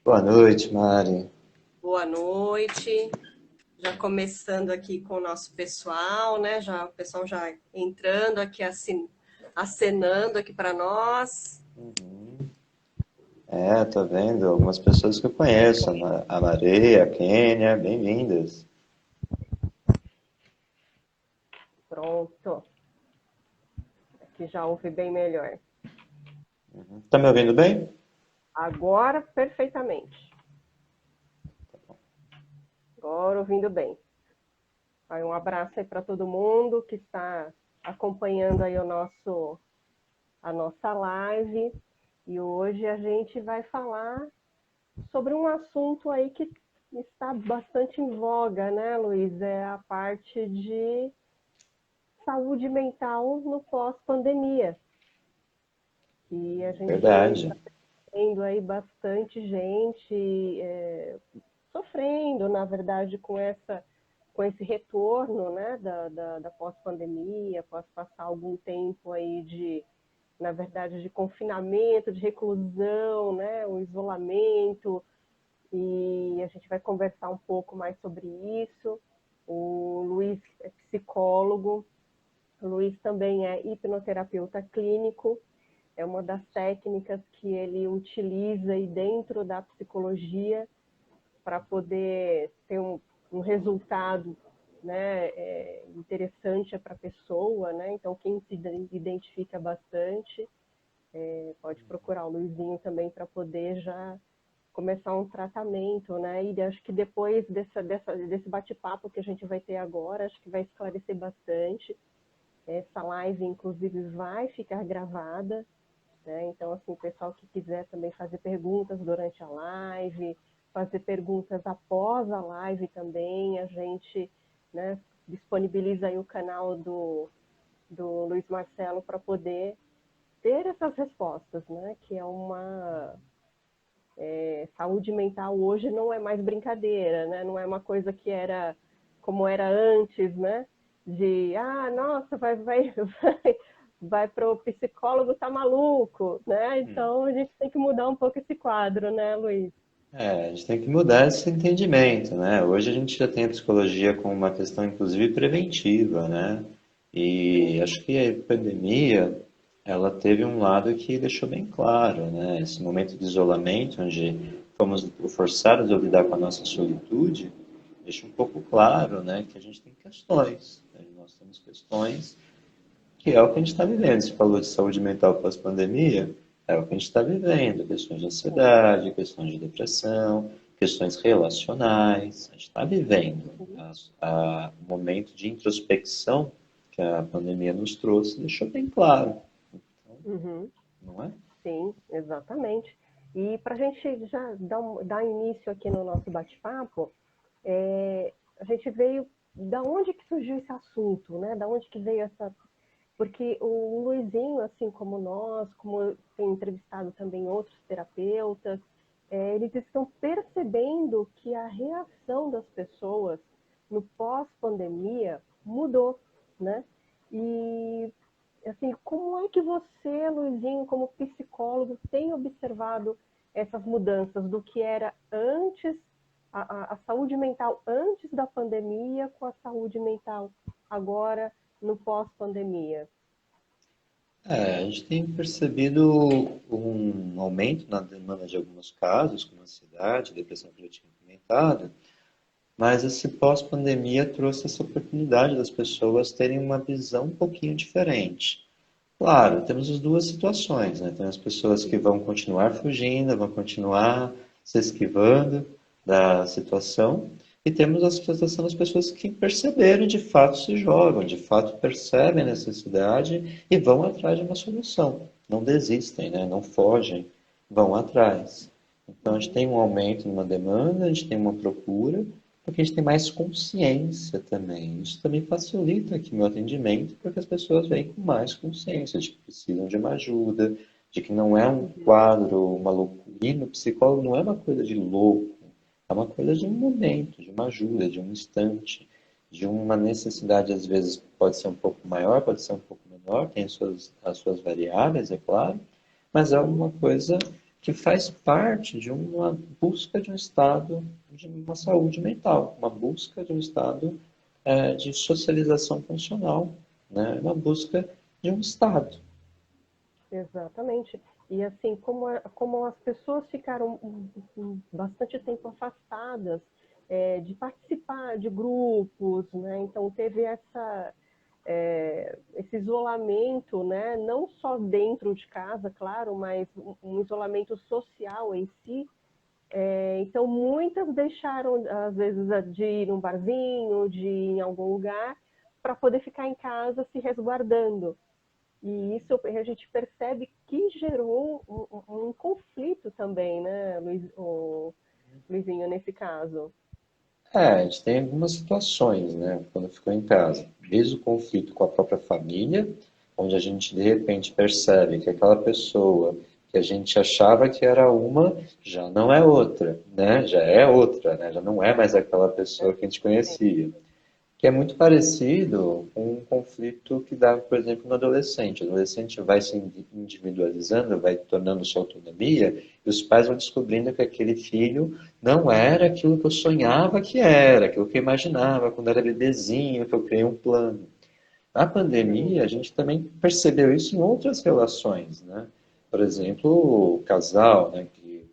Boa noite, Mari. Boa noite. Já começando aqui com o nosso pessoal, né? Já o pessoal já entrando aqui, acenando aqui para nós. Uhum. Tô vendo algumas pessoas que eu conheço, a Maria, a Kênia, bem-vindas. Pronto. Aqui já ouve bem melhor. Tá me ouvindo bem? Agora, perfeitamente. Agora ouvindo bem. Aí, um abraço aí para todo mundo que está acompanhando aí a nossa live. E hoje a gente vai falar sobre um assunto aí que está bastante em voga, né, Luiz? É a parte de saúde mental no pós-pandemia. E a gente está Verdade. tendo aí bastante gente sofrendo, na verdade, com esse retorno, né, da pós-pandemia, após passar algum tempo aí na verdade, de confinamento, de reclusão, né, o isolamento, e a gente vai conversar um pouco mais sobre isso. O Luiz é psicólogo, o Luiz também é hipnoterapeuta clínico, é uma das técnicas que ele utiliza aí dentro da psicologia para poder ter um resultado, né, interessante para a pessoa, né? Então quem se identifica bastante pode procurar o Luizinho também para poder já começar um tratamento, né? E acho que depois desse bate-papo que a gente vai ter agora, acho que vai esclarecer bastante. Essa live, inclusive, vai ficar gravada, né? Então, assim, o pessoal que quiser também fazer perguntas durante a live, fazer perguntas após a live também, a gente, né, disponibiliza aí o canal do Luiz Marcelo para poder ter essas respostas, né? Que é uma saúde mental hoje não é mais brincadeira, né? Não é uma coisa que era como era antes, né? De, nossa, vai pro psicólogo, tá maluco, né? Então a gente tem que mudar um pouco esse quadro, né, Luiz? A gente tem que mudar esse entendimento, né? Hoje a gente já tem a psicologia como uma questão, inclusive, preventiva, né? E Sim. acho que a pandemia, ela teve um lado que deixou bem claro, né? Esse momento de isolamento, onde fomos forçados a lidar com a nossa solitude, deixa um pouco claro, né, que a gente tem questões, né? Nós temos questões que é o que a gente está vivendo. Você falou de saúde mental pós-pandemia, é o que a gente está vivendo. Questões de ansiedade, questões de depressão, questões relacionais. A gente está vivendo o momento de introspecção que a pandemia nos trouxe, deixou bem claro, Uhum. não é? Sim, exatamente. E para a gente já dar início aqui no nosso bate-papo, a gente veio, da onde que surgiu esse assunto, né? Da onde que veio essa. Porque o Luizinho, assim como nós, como tem entrevistado também outros terapeutas, eles estão percebendo que a reação das pessoas no pós-pandemia mudou, né? E assim, como é que você, Luizinho, como psicólogo, tem observado essas mudanças do que era antes, a saúde mental antes da pandemia com a saúde mental agora no pós-pandemia? A gente tem percebido um aumento na demanda de alguns casos, como ansiedade, depressão que eu já tinha comentado, mas esse pós-pandemia trouxe essa oportunidade das pessoas terem uma visão um pouquinho diferente. Claro, temos as duas situações, né? Tem as pessoas que vão continuar fugindo, vão continuar se esquivando da situação, e temos a situação das pessoas que perceberam, de fato se jogam, de fato percebem a necessidade e vão atrás de uma solução. Não desistem, né? Não fogem, vão atrás. Então a gente Uhum. tem um aumento numa demanda, a gente tem uma procura, porque a gente tem mais consciência também. Isso também facilita aqui meu atendimento, porque as pessoas vêm com mais consciência de que precisam de uma ajuda, de que não é um Uhum. quadro, uma loucura. Ir no psicólogo não é uma coisa de louco, é uma coisa de um momento, de uma ajuda, de um instante, de uma necessidade, às vezes pode ser um pouco maior, pode ser um pouco menor, tem as suas variáveis, é claro, mas é Uhum. uma coisa que faz parte de uma busca de um estado de uma saúde mental, uma busca de um estado de socialização funcional, né? Uma busca de um estado. Exatamente. E assim, como as pessoas ficaram bastante tempo afastadas de participar de grupos, né? Então teve esse isolamento, né? Não só dentro de casa, claro, mas um isolamento social em si. Então muitas deixaram, às vezes, de ir num barzinho, de ir em algum lugar, para poder ficar em casa se resguardando. E isso a gente percebe que gerou um conflito também, né, Luizinho, nesse caso. A gente tem algumas situações, né, quando ficou em casa. Desde o conflito com a própria família, onde a gente de repente percebe que aquela pessoa que a gente achava que era uma, já não é outra, né? Já é outra, né? Já não é mais aquela pessoa que a gente conhecia. Que é muito parecido com um conflito que dá, por exemplo, no adolescente. O adolescente vai se individualizando, vai tornando sua autonomia, e os pais vão descobrindo que aquele filho não era aquilo que eu sonhava que era, aquilo que eu imaginava quando era bebezinho, que eu criei um plano. Na Sim. pandemia, a gente também percebeu isso em outras relações, né? Por exemplo, o casal, né, que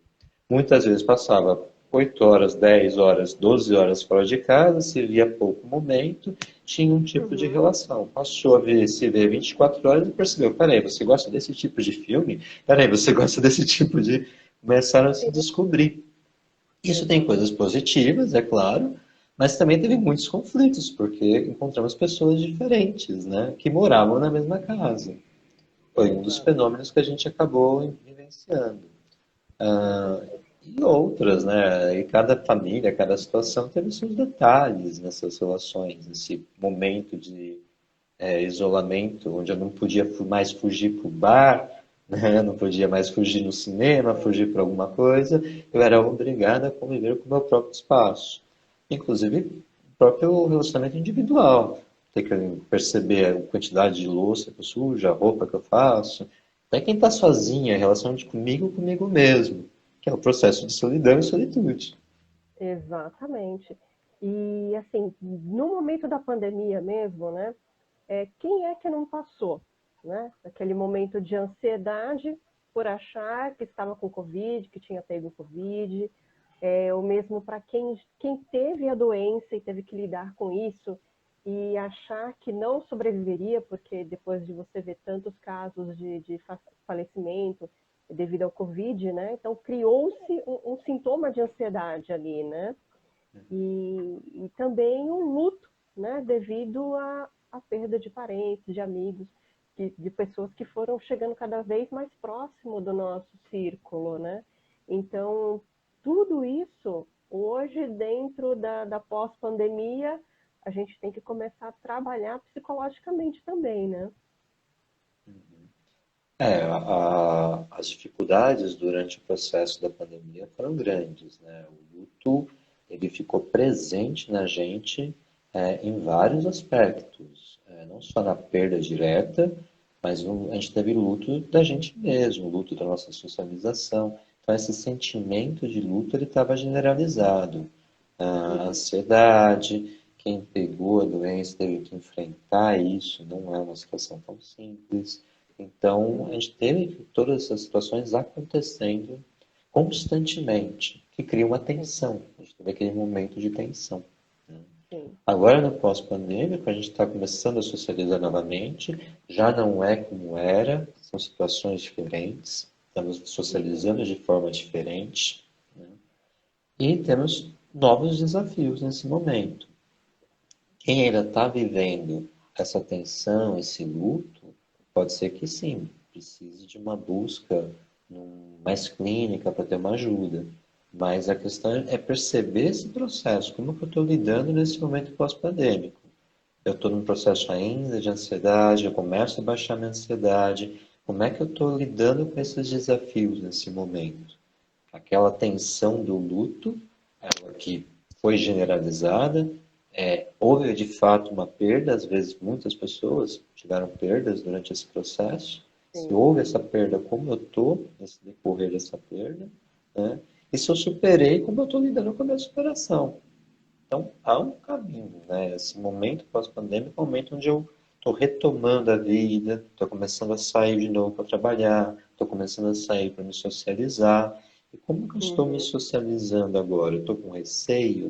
muitas vezes passava 8 horas, 10 horas, 12 horas fora de casa, se via pouco momento, tinha um tipo de Uhum. relação. Passou a se ver 24 horas e percebeu, peraí, você gosta desse tipo de filme? Peraí, você gosta desse tipo de... Começaram a se Sim, descobrir. Isso tem coisas exatamente. positivas, é claro, mas também teve muitos conflitos, porque encontramos pessoas diferentes, né, que moravam na mesma casa. Foi um dos Exato. fenômenos que a gente acabou vivenciando. E outras, né? E cada família, cada situação teve seus detalhes nessas relações, nesse momento de isolamento, onde eu não podia mais fugir para o bar, né? Não podia mais fugir no cinema, fugir para alguma coisa, eu era obrigado a conviver com o meu próprio espaço. Inclusive, o próprio relacionamento individual. Ter que perceber a quantidade de louça que eu sujo, a roupa que eu faço. Até quem está sozinho, a relação de comigo mesmo, que é o processo de solidão e solitude. Exatamente. E, assim, no momento da pandemia mesmo, né, quem é que não passou, né? Aquele momento de ansiedade por achar que estava com Covid, que tinha pego Covid, ou mesmo para quem teve a doença e teve que lidar com isso e achar que não sobreviveria, porque depois de você ver tantos casos de falecimento devido ao Covid, né? Então criou-se um sintoma de ansiedade ali, né? E também um luto, né? Devido à perda de parentes, de amigos, de pessoas que foram chegando cada vez mais próximo do nosso círculo, né? Então, tudo isso, hoje, dentro da pós-pandemia, a gente tem que começar a trabalhar psicologicamente também, né? As dificuldades durante o processo da pandemia foram grandes, né? O luto, ele ficou presente na gente em vários aspectos, não só na perda direta, mas a gente teve luto da gente mesmo, luto da nossa socialização. Então, esse sentimento de luto, ele estava generalizado. A Uhum. ansiedade, quem pegou a doença teve que enfrentar isso, não é uma situação tão simples. Então, a gente teve todas essas situações acontecendo constantemente, que cria uma Sim, tensão. A gente teve aquele momento de tensão. sim. Agora, no pós-pandêmico, a gente está começando a socializar novamente, já não é como era, são situações diferentes, estamos Uhum. socializando de forma diferente, né? E temos novos desafios nesse momento. Quem ainda está vivendo essa tensão, esse luto, pode ser que sim, precise de uma busca mais clínica para ter uma ajuda. Mas a questão é perceber esse processo, como que eu estou lidando nesse momento pós-pandêmico. Eu estou num processo ainda de ansiedade, eu começo a baixar minha ansiedade. Como é que eu estou lidando com esses desafios nesse momento? Aquela tensão do luto, ela que foi generalizada, houve de fato uma perda, às vezes muitas pessoas tiveram perdas durante esse processo, Se sim. houve essa perda, como eu estou nesse decorrer dessa perda, né? E se eu superei, como eu estou lidando com a minha superação. Então, há um caminho, né? Esse momento pós-pandêmico é um momento onde eu estou retomando a vida, estou começando a sair de novo para trabalhar, estou começando a sair para me socializar. E como que eu estou me Uhum. socializando agora? Eu estou com receio?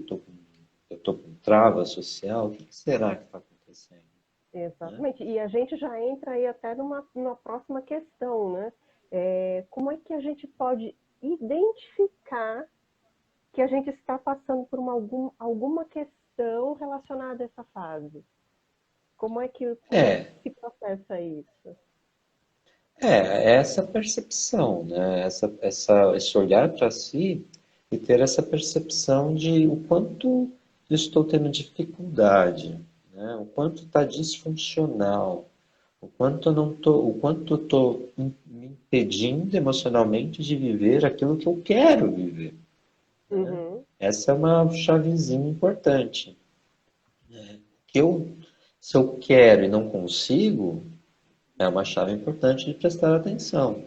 Eu estou com trava social? O que que será que está acontecendo? Né? Exatamente. E a gente já entra aí até numa próxima questão, né? Como é que a gente pode identificar que a gente está passando por alguma questão relacionada a essa fase? Como é que É, se processa isso? é essa percepção, né? Esse olhar para si e ter essa percepção de o quanto eu estou tendo dificuldade, né? O quanto está disfuncional, o quanto eu não tô, o quanto eu estou me impedindo emocionalmente de viver aquilo que eu quero viver, né? Uhum. Essa é uma chavezinha importante. Que eu, se eu quero e não consigo, é uma chave importante de prestar atenção.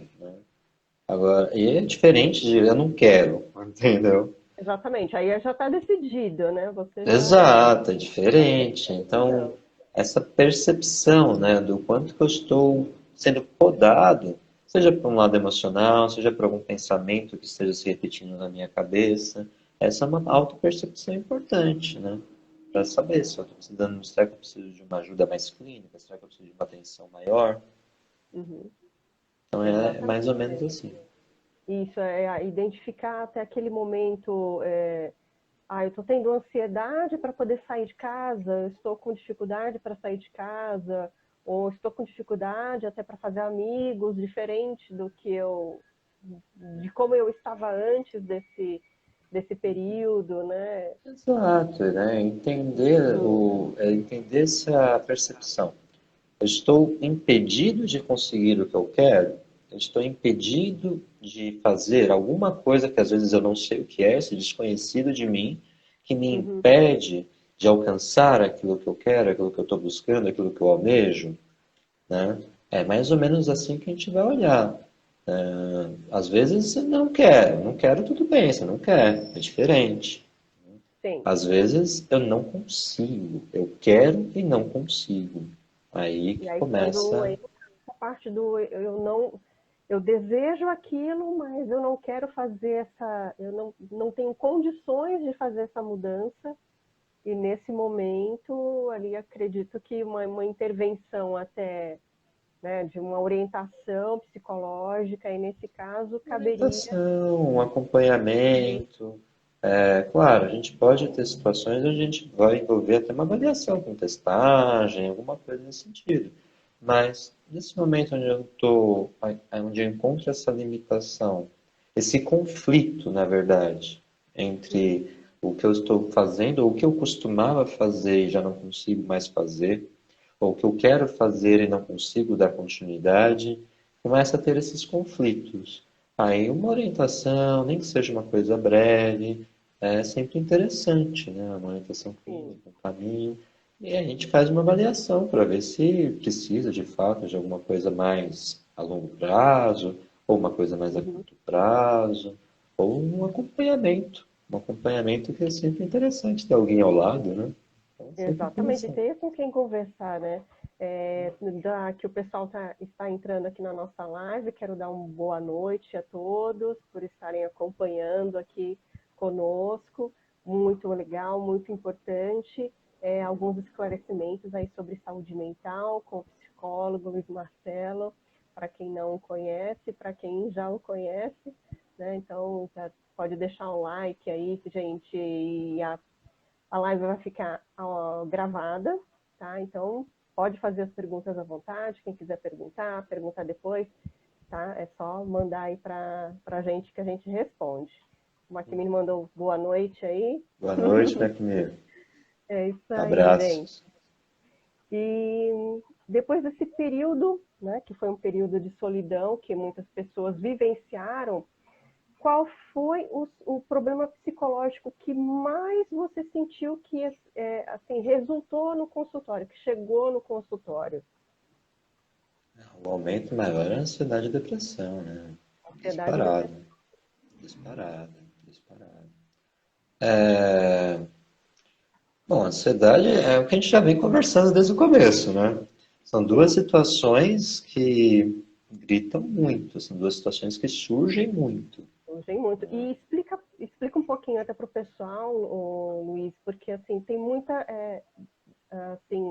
Agora, e é diferente de eu não quero, entendeu? Exatamente. Aí já está decidido, né? Você Exato, é já fez diferente. a Então, decisão. essa percepção, né, do quanto que eu estou sendo podado, seja por um lado emocional, seja por algum pensamento que esteja se repetindo na minha cabeça, essa é uma autopercepção importante, né? Para saber se eu estou precisando, será que eu preciso de uma ajuda mais clínica, será que eu preciso de uma atenção maior? Uhum. Então, é mais ou Exatamente. menos assim. Isso, identificar até aquele momento. Eu estou tendo ansiedade para poder sair de casa, eu estou com dificuldade para sair de casa, ou estou com dificuldade até para fazer amigos, diferente de como eu estava antes desse período, né? Exato, né? Uhum, Entender essa percepção. Eu estou impedido de conseguir o que eu quero? Eu estou impedido de fazer alguma coisa que às vezes eu não sei o que é, esse desconhecido de mim, que me uhum, impede de alcançar aquilo que eu quero, aquilo que eu estou buscando, aquilo que eu almejo, né? É mais ou menos assim que a gente vai olhar. Às vezes você não quero, tudo bem, você não quer, é diferente. sim. Às vezes eu não consigo, eu quero e não consigo. Aí E que aí quando começa. entra essa parte do eu desejo aquilo, mas eu não quero fazer eu não tenho condições de fazer essa mudança. E nesse momento, ali acredito que uma intervenção até, né, de uma orientação psicológica, e nesse caso caberia. Orientação, um acompanhamento. É, claro, a gente pode ter situações onde a gente vai envolver até uma avaliação com testagem, alguma coisa nesse sentido. Mas nesse momento onde eu encontro essa limitação, esse conflito, na verdade, Uhum, entre o que eu estou fazendo, ou o que eu costumava fazer e já não consigo mais fazer, ou o que eu quero fazer e não consigo dar continuidade, começa a ter esses conflitos. Aí uma orientação, nem que seja uma coisa breve, é sempre interessante, né? Uma orientação sim. clínica, um caminho. E a gente faz uma avaliação para ver se precisa de fato de alguma coisa mais a longo prazo, ou uma coisa mais a Uhum. curto prazo, ou um acompanhamento. Um acompanhamento que é sempre interessante ter alguém ao lado, né? Então é sempre Exatamente, e interessante. ter com quem conversar, né? Que o pessoal está entrando aqui na nossa live, quero dar uma boa noite a todos por estarem acompanhando aqui conosco, muito legal, muito importante, alguns esclarecimentos aí sobre saúde mental com o psicólogo Luiz Marcelo, para quem não o conhece, para quem já o conhece, né? Então, já pode deixar um like aí, gente, e a live vai ficar gravada, tá? Então, pode fazer as perguntas à vontade. Quem quiser perguntar depois, tá? É só mandar aí para a gente que a gente responde. O Maquimino mandou boa noite aí. Boa noite, Beckmir. É isso aí, gente. Abraços. E depois desse período, né, que foi um período de solidão que muitas pessoas vivenciaram, qual foi o problema psicológico que mais você sentiu que assim, resultou no consultório, que chegou no consultório? O aumento maior é a ansiedade e depressão, né? Ansiedade e Disparado, depressão. disparado, disparado. É, bom, a ansiedade é o que a gente já vem conversando desde o começo, né? São duas Sim, situações que gritam muito, são duas situações que surgem muito. usei muito. Né? E explica um pouquinho até para o pessoal, Luiz, porque assim tem muita assim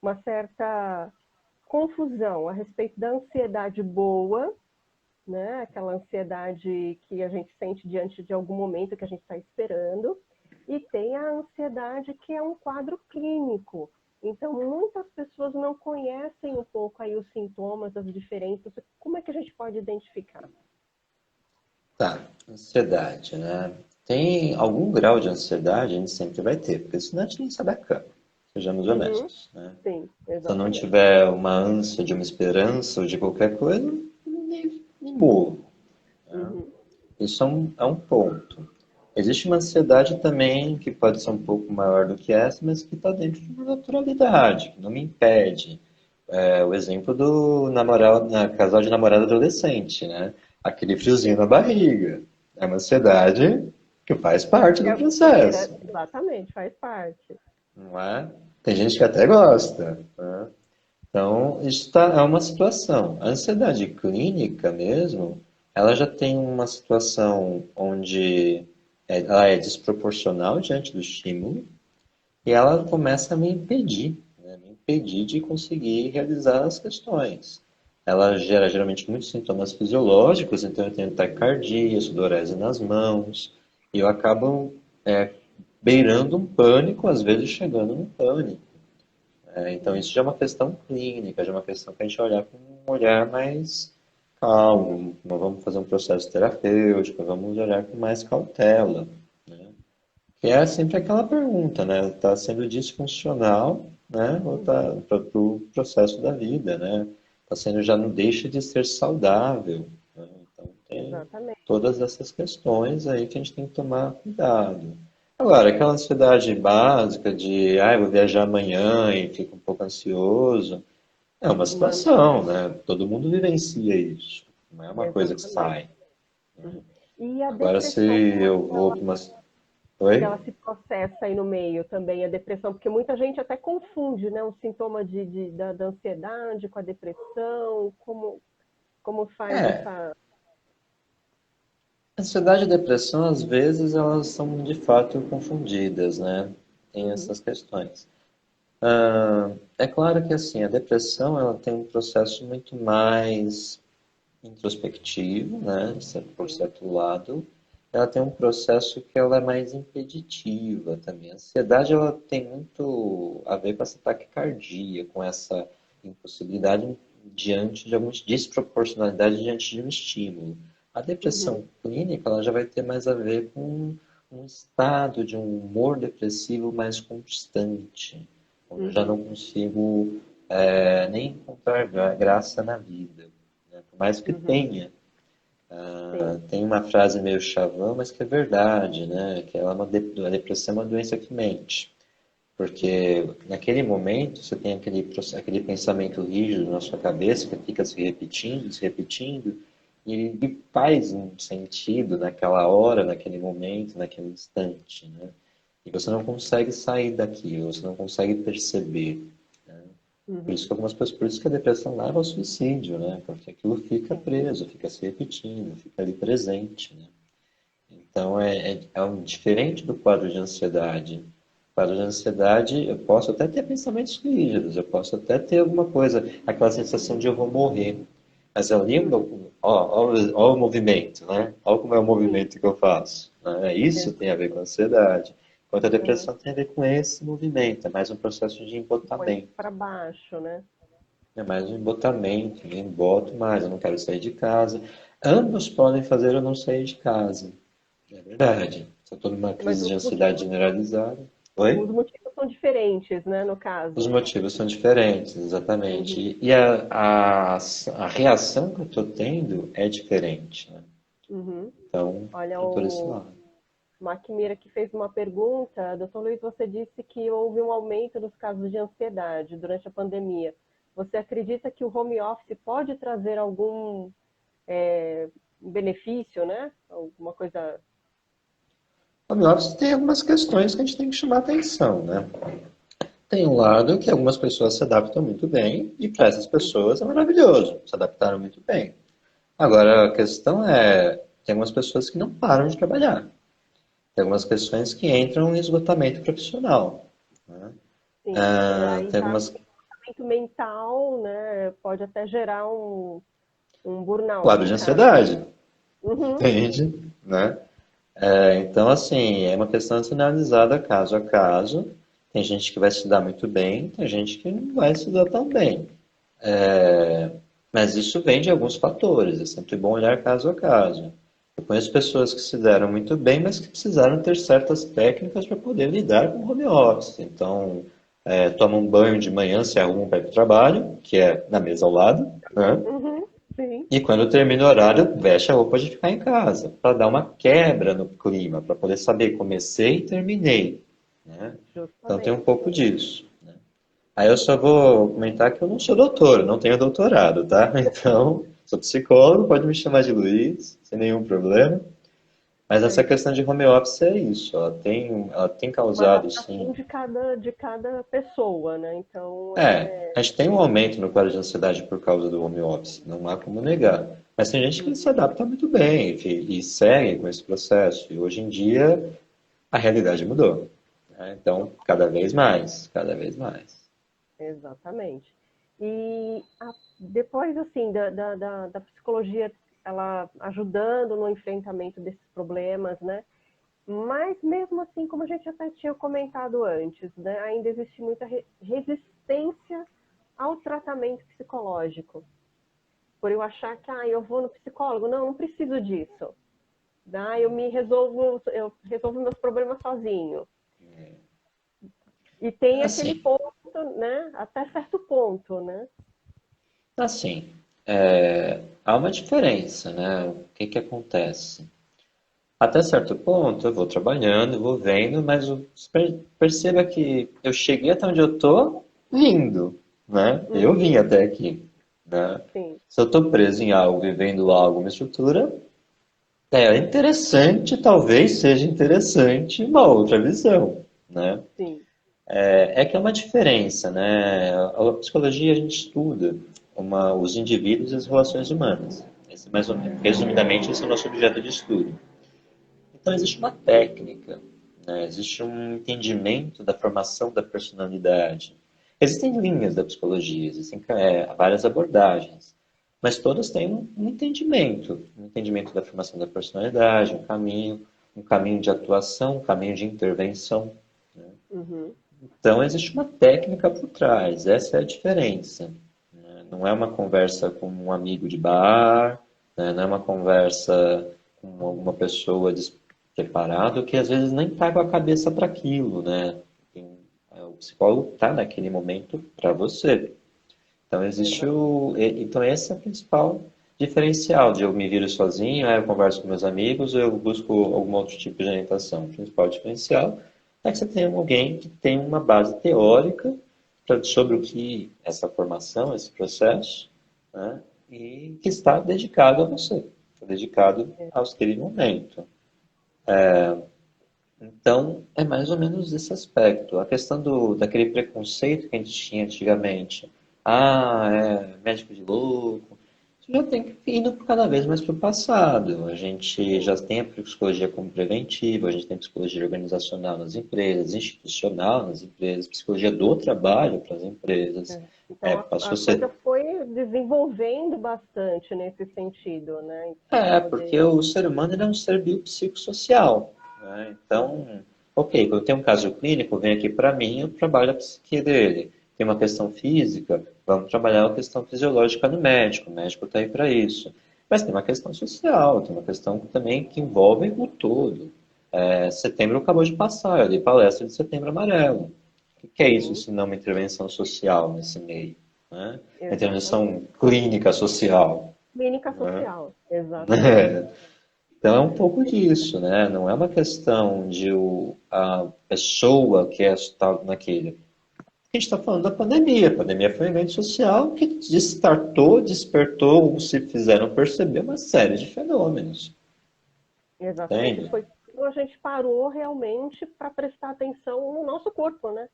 uma certa confusão a respeito da ansiedade boa, né? Aquela ansiedade que a gente sente diante de algum momento que a gente está esperando, e tem a ansiedade que é um quadro clínico. Então, muitas pessoas não conhecem um pouco aí os sintomas, as diferenças. Como é que a gente pode identificar? Tá, ansiedade, né? Tem algum grau de ansiedade, a gente sempre vai ter, porque senão a gente não sabe a cama, sejamos Uhum, honestos, né? sim, Se eu não exatamente. tiver uma ânsia de uma esperança ou de qualquer coisa, nem morro. Né? Uhum, Isso é um ponto. Existe uma ansiedade também que pode ser um pouco maior do que essa, mas que está dentro de uma naturalidade, que não me impede. É, o exemplo do namorado, casal de namorado adolescente, né? Aquele friozinho na barriga. É uma ansiedade que faz parte do processo, exatamente, faz parte. não é? Tem gente que até gosta, né? Então, é uma situação. A ansiedade clínica mesmo, ela já tem uma situação onde ela é desproporcional diante do estímulo e ela começa a me impedir, né? Me impedir de conseguir realizar as questões. Ela gera geralmente muitos sintomas fisiológicos, então eu tenho taquicardia, sudorese nas mãos, e eu acabo beirando um pânico, às vezes chegando no pânico. Então, isso já é uma questão clínica, já é uma questão que a gente vai olhar com um olhar mais calmo, não vamos fazer um processo terapêutico, vamos olhar com mais cautela. Né? Que é sempre aquela pergunta, né? Está sendo disfuncional, né? Ou Uhum, está para o processo da vida, né? Está sendo, já não deixa de ser saudável. Né? Então, tem exatamente. todas essas questões aí que a gente tem que tomar cuidado. Agora, aquela ansiedade básica de, ah, eu vou viajar amanhã e fico um pouco ansioso, é uma Uma- situação, né? Todo mundo vivencia isso. Não é uma coisa que exatamente. sai. Uhum. E a Agora, se depressão, como é eu que vou para uma... Oi? ela se processa aí no meio também, a depressão? Porque muita gente até confunde, né, o sintoma da ansiedade com a depressão, como faz É, essa... ansiedade e depressão, às vezes, elas são de fato confundidas, né? Tem Uhum, essas questões. É claro que, assim, a depressão, ela tem um processo muito mais introspectivo, né? Por sim. certo lado. Ela tem um processo que ela é mais impeditiva também. A ansiedade, ela tem muito a ver com essa taquicardia, com essa impossibilidade diante de alguma desproporcionalidade diante de um estímulo. A Uhum, depressão clínica, ela já vai ter mais a ver com um estado de um humor depressivo mais constante, onde eu já não uhum, consigo nem encontrar graça na vida, né? Por mais que uhum, tenha. sim. Tem uma frase meio chavão, mas que é verdade, né? Que ela é a depressão é uma doença que mente. Porque naquele momento você tem aquele pensamento rígido na sua cabeça que fica se repetindo, e ele faz um sentido naquela hora, naquele momento, naquele instante, né? E você não consegue sair daquilo, você não consegue perceber. Por isso Uhum, que algumas pessoas, por isso que a depressão leva ao suicídio, né? Porque aquilo fica sim. preso, fica se repetindo, fica ali presente, né? Então é um diferente do quadro de ansiedade. O quadro de ansiedade, eu posso até ter pensamentos rígidos, eu posso até ter alguma coisa, aquela sensação de eu vou morrer. Mas ali, Uhum, ó o movimento, né? Olha como é o sim. movimento que eu faço. Né? Isso tem a ver com a ansiedade. Enquanto a Uhum. depressão tem a ver com esse movimento, é mais um processo de Põe embotamento. para baixo, né? É mais um embotamento, eu emboto mais, eu não quero sair de casa. Ambos podem fazer eu não sair de casa. É verdade. Se eu estou numa Mas crise de ansiedade generalizada. os Oi? motivos são diferentes, né, no Os caso. motivos são diferentes, exatamente. Uhum, E a reação que eu estou tendo é diferente, né? uhum. Então, Olha, tem por esse o lado. Maquimira que fez uma pergunta. Doutor Luiz, você disse que houve um aumento dos casos de ansiedade durante a pandemia. Você acredita que o home office pode trazer algum benefício, né? Alguma coisa. Home office tem algumas questões que a gente tem que chamar atenção, né? Tem um lado que algumas pessoas se adaptam muito bem, e para essas pessoas é maravilhoso, se adaptaram muito bem. Agora, a questão é, tem algumas pessoas que não param de trabalhar. Tem algumas questões que entram em esgotamento profissional, né? Sim, aí Tem já algumas esgotamento mental, né? Pode até gerar um burnout, quadros no de caso. ansiedade, Uhum, entende? Né? Então, assim, é uma questão de ser analisada caso a caso. Tem gente que vai se dar muito bem, tem gente que não vai se dar tão bem. Mas isso vem de alguns fatores, é sempre bom olhar caso a caso. Eu conheço pessoas que se deram muito bem, mas que precisaram ter certas técnicas para poder lidar com o home office. Então, toma um banho de manhã, se arruma para ir para o trabalho, que é na mesa ao lado, né? uhum, sim, E quando termina o horário, veste a roupa de ficar em casa, para dar uma quebra no clima, para poder saber comecei e terminei, né? Então tem um justamente. pouco disso. Aí eu só vou comentar que eu não sou doutor, eu não tenho doutorado, tá? Então, sou psicólogo, pode me chamar de Luiz, sem nenhum problema. Mas essa É questão de home office é isso, ela tem uma causado, adaptação sim. de cada pessoa, né? Então, A gente tem um aumento no quadro de ansiedade por causa do home office, não há como negar. Mas tem gente que se adapta muito bem e segue com esse processo. E hoje em dia a realidade mudou, né? Então, cada vez mais, cada vez mais. exatamente. E depois, assim, da psicologia, ela ajudando no enfrentamento desses problemas, né? Mas mesmo assim, como a gente até tinha comentado antes, né, ainda existe muita resistência ao tratamento psicológico. Por eu achar que, eu vou no psicólogo, não, não preciso disso. Eu resolvo meus problemas sozinho. E tem aquele Assim, ponto, né, até certo ponto, né? assim, há uma diferença, né? O que que acontece? Até certo ponto, eu vou trabalhando, vou vendo, mas perceba que eu cheguei até onde eu tô lindo, né? Eu vim Uhum, até aqui, né? sim, Se eu tô preso em algo, vivendo algo, uma estrutura, é interessante, talvez seja interessante uma outra visão, né? sim. É que é uma diferença, né? A psicologia a gente estuda os indivíduos e as relações humanas. Esse, mais ou menos, resumidamente, esse é o nosso objeto de estudo. Então, existe uma técnica, né? Existe um entendimento da formação da personalidade. Existem linhas da psicologia, existem várias abordagens, mas todas têm um entendimento da formação da personalidade, um caminho de atuação, um caminho de intervenção. Uhum, Então, existe uma técnica por trás, essa é a diferença. Né? Não é uma conversa com um amigo de bar, né? Não é uma conversa com uma pessoa despreparada que às vezes nem está com a cabeça para aquilo. Né? O psicólogo está naquele momento para você. Então, então esse é o principal diferencial de eu me viro sozinho, aí eu converso com meus amigos, ou eu busco algum outro tipo de orientação. O principal diferencial é que você tem alguém que tem uma base teórica sobre o que essa formação, esse processo, né? E que está dedicado a você, está dedicado àquele momento. Então, é mais ou menos esse aspecto. A questão daquele preconceito que a gente tinha antigamente. Ah, é médico de louco. Isso já tem que ir indo cada vez mais para o passado. A gente já tem a psicologia como preventiva, a gente tem psicologia organizacional nas empresas, institucional nas empresas, psicologia do trabalho para as empresas. Então, a Passou a ser. coisa foi desenvolvendo bastante nesse sentido, né? Para Porque poder. o ser humano ele é um ser biopsicossocial, né? Então, ok, quando tem um caso clínico, vem aqui para mim, eu trabalho a psique dele. Tem uma questão física, vamos trabalhar a questão fisiológica no médico, o médico está aí para isso. Mas tem uma questão social, tem uma questão também que envolve o todo. Setembro acabou de passar, eu dei palestra de Setembro Amarelo. O que é isso Sim, se não uma intervenção social nesse meio? Né? Uma exatamente. intervenção clínica social. Clínica Né? social, exatamente. Então é um pouco disso, né? Não é uma questão de a pessoa que é estar naquele. A gente está falando da pandemia. A pandemia foi um evento social que despertou, ou se fizeram perceber uma série de fenômenos. Exatamente. Entende? Foi quando a gente parou realmente para prestar atenção no nosso corpo, né?